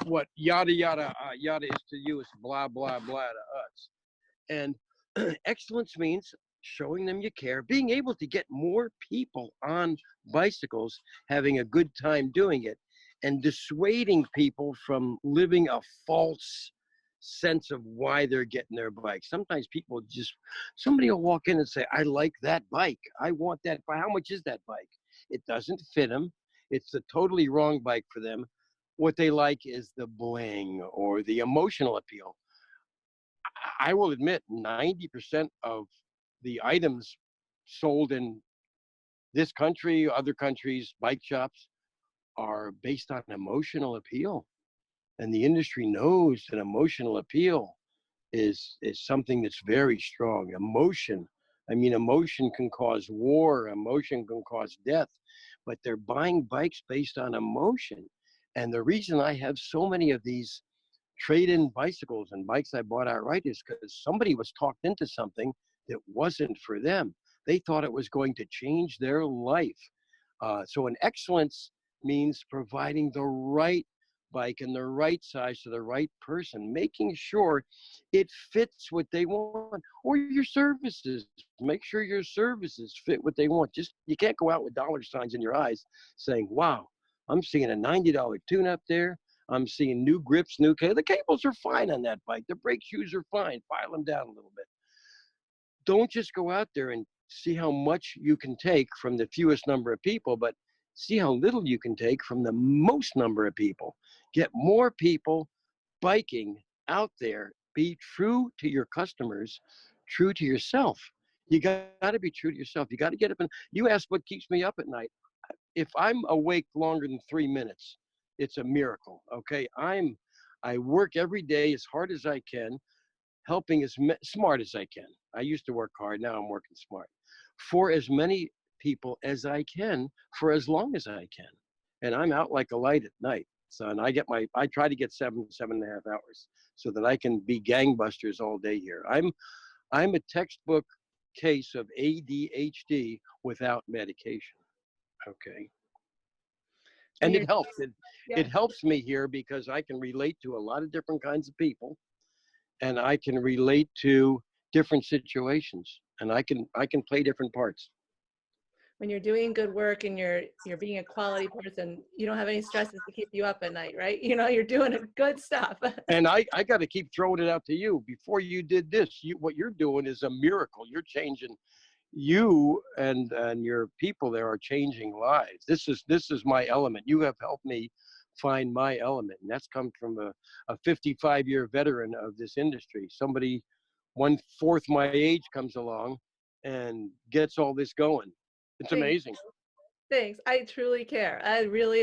what yada yada yada is to you is blah blah blah to us, and excellence means showing them you care, being able to get more people on bicycles, having a good time doing it, and dissuading people from living a false sense of why they're getting their bike. Sometimes somebody will walk in and say, I like that bike. I want that bike. How much is that bike? It doesn't fit them. It's the totally wrong bike for them. what they like is the bling or the emotional appeal. I will admit 90% of the items sold in this country, other countries, bike shops are based on emotional appeal. And the industry knows that emotional appeal is something that's very strong. Emotion. I mean, emotion can cause war, emotion can cause death, but they're buying bikes based on emotion. And the reason I have so many of these trade-in bicycles and bikes I bought outright is because somebody was talked into something that wasn't for them. They thought it was going to change their life. So an excellence means providing the right bike and the right size to the right person, making sure it fits what they want, or your services. Make sure your services fit what they want. Just you can't go out with dollar signs in your eyes saying, wow, I'm seeing a $90 tune up there. I'm seeing new grips, new cables. The cables are fine on that bike. The brake shoes are fine. File them down a little bit. Don't just go out there and see how much you can take from the fewest number of people, but see how little you can take from the most number of people. Get more people biking out there. Be true to your customers, true to yourself. You got to be true to yourself. You got to get up and you ask what keeps me up at night. If I'm awake longer than 3 minutes, it's a miracle. Okay. I work every day as hard as I can, helping as smart as I can. I used to work hard. Now I'm working smart for as many people as I can for as long as I can. And I'm out like a light at night. So, and I try to get 7.5 hours so that I can be gangbusters all day here. I'm a textbook case of ADHD without medication. Okay. And it helps. It helps me here because I can relate to a lot of different kinds of people and I can relate to different situations and I can play different parts. When you're doing good work and you're being a quality person, you don't have any stresses to keep you up at night, right? You know, you're doing good stuff. And I got to keep throwing it out to you. Before you did this, what you're doing is a miracle. You're changing. You and your people there are changing lives. This is my element. You have helped me find my element, and that's come from a 55-year veteran of this industry. Somebody 1/4 my age comes along and gets all this going. It's amazing. Thanks. I truly care. I really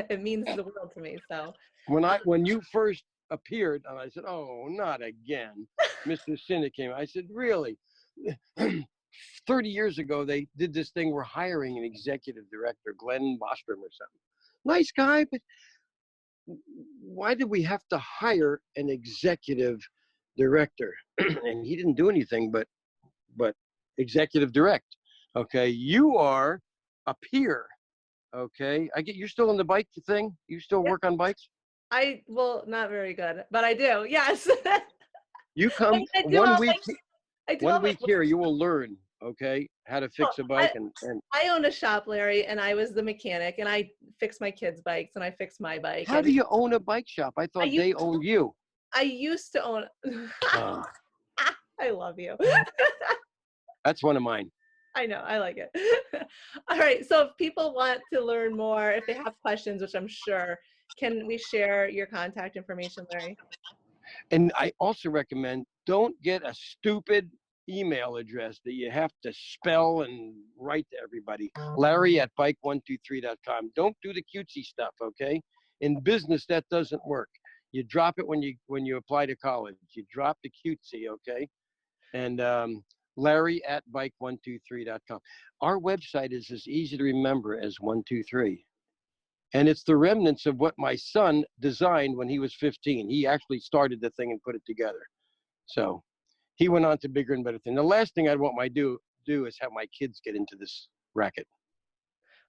it means the world to me. So when you first appeared, and I said, "Oh, not again." Mr. Sinnet came. I said, "Really?" 30 years ago, they did this thing. We're hiring an executive director, Glenn Bostrom or something. Nice guy, but why did we have to hire an executive director? And he didn't do anything but executive direct. Okay, you are a peer. Okay, you're still in the bike thing. You still work on bikes? Not very good, but I do. Yes. You come one week here, you will learn. Okay, how to fix a bike and I own a shop, Larry, and I was the mechanic, and I fix my kids' bikes, and I fix my bike. How do you own a bike shop? I thought they owned you. I used to own. I love you. That's one of mine. I know, I like it. All right, so if people want to learn more, if they have questions, which I'm sure, can we share your contact information, Larry? And I also recommend don't get a stupid email address that you have to spell and write to everybody. Larry@bike123.com. Don't do the cutesy stuff, okay? In business, that doesn't work. You drop it when you apply to college. You drop the cutesy, okay? And Larry@bike123.com. Our website is as easy to remember as 123. And it's the remnants of what my son designed when he was 15. He actually started the thing and put it together. So he went on to bigger and better things. The last thing I'd want my do is have my kids get into this racket.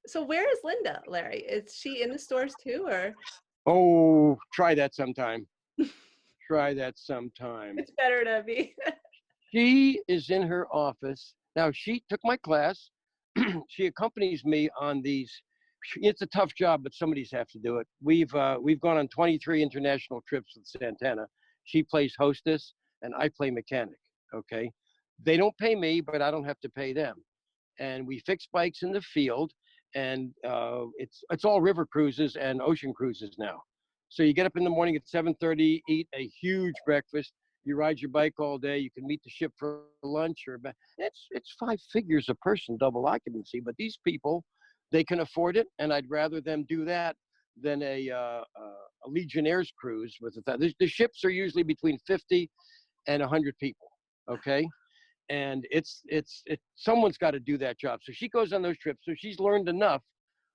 So where is Linda, Larry? Is she in the stores too, or? Oh, try that sometime. Try that sometime. It's better to be. She is in her office. Now, she took my class. She accompanies me on these. It's a tough job, but somebody's have to do it. We've gone on 23 international trips with Santana. She plays hostess, and I play mechanic. Okay, they don't pay me, but I don't have to pay them. And we fix bikes in the field, and it's all river cruises and ocean cruises now. So you get up in the morning at 7:30, eat a huge breakfast. You ride your bike all day. You can meet the ship for lunch or it's 5 figures a person, double occupancy. But these people, they can afford it, and I'd rather them do that than a Legionnaire's cruise with the ships are usually between 50 and 100 people. Okay, and it's someone's got to do that job. So she goes on those trips. So she's learned enough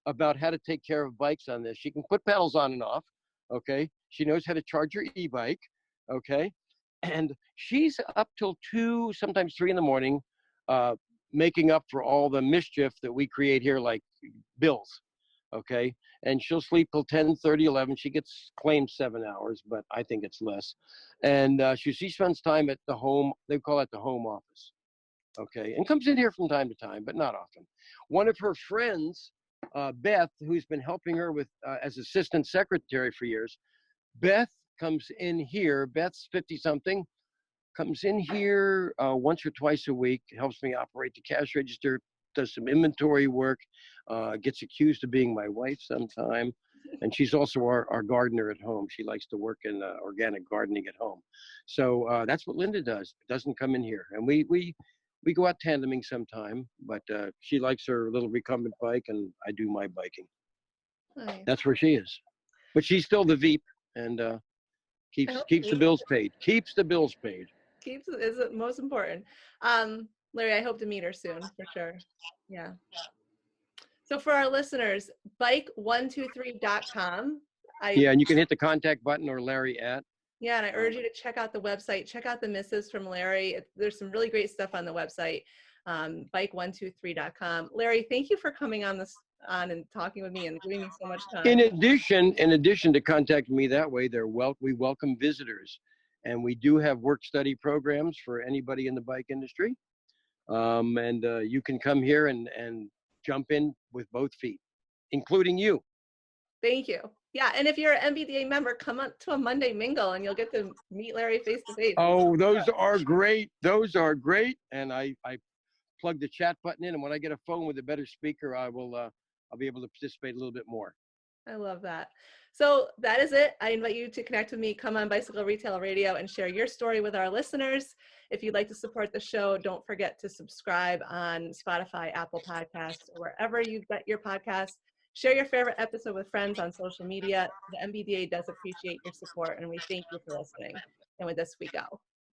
about how to take care of bikes on this. She can put pedals on and off. Okay, she knows how to charge her e-bike. Okay, and she's up till 2, sometimes 3 in the morning, making up for all the mischief that we create here, like bills. Okay, and she'll sleep till 10:30, 11. She gets claimed 7 hours, but I think it's less. And she spends time at the home. They call it the home office. Okay, and comes in here from time to time, but not often. One of her friends, Beth, who's been helping her with as assistant secretary for years, Beth comes in here. Beth's 50 something, comes in here once or twice a week, helps me operate the cash register, does some inventory work, gets accused of being my wife sometime. And she's also our gardener at home. She likes to work in organic gardening at home. So that's what Linda does. Doesn't come in here. And we go out tandeming sometime, but she likes her little recumbent bike and I do my biking. Nice. That's where she is. But she's still the Veep and keeps the bills paid. Keeps the bills paid. Keeps is it most important. Larry, I hope to meet her soon for sure. Yeah. So for our listeners, bike123.com. Yeah, and you can hit the contact button or Larry at. Yeah, and I urge you to check out the website. Check out the missives from Larry. There's some really great stuff on the website, bike123.com. Larry, thank you for coming on and talking with me and giving me so much time. In addition to contacting me that way, we welcome visitors, and we do have work study programs for anybody in the bike industry. And you can come here and jump in with both feet, including you. Thank you. Yeah, and if you're an MBDA member, come up to a Monday mingle and you'll get to meet Larry face to face. Oh, those are great. Those are great. And I plug the chat button in, and when I get a phone with a better speaker, I'll be able to participate a little bit more. I love that. So that is it. I invite you to connect with me, come on Bicycle Retail Radio, and share your story with our listeners. If you'd like to support the show, don't forget to subscribe on Spotify, Apple Podcasts, or wherever you get your podcasts. Share your favorite episode with friends on social media. The MBDA does appreciate your support, and we thank you for listening. And with this, we go.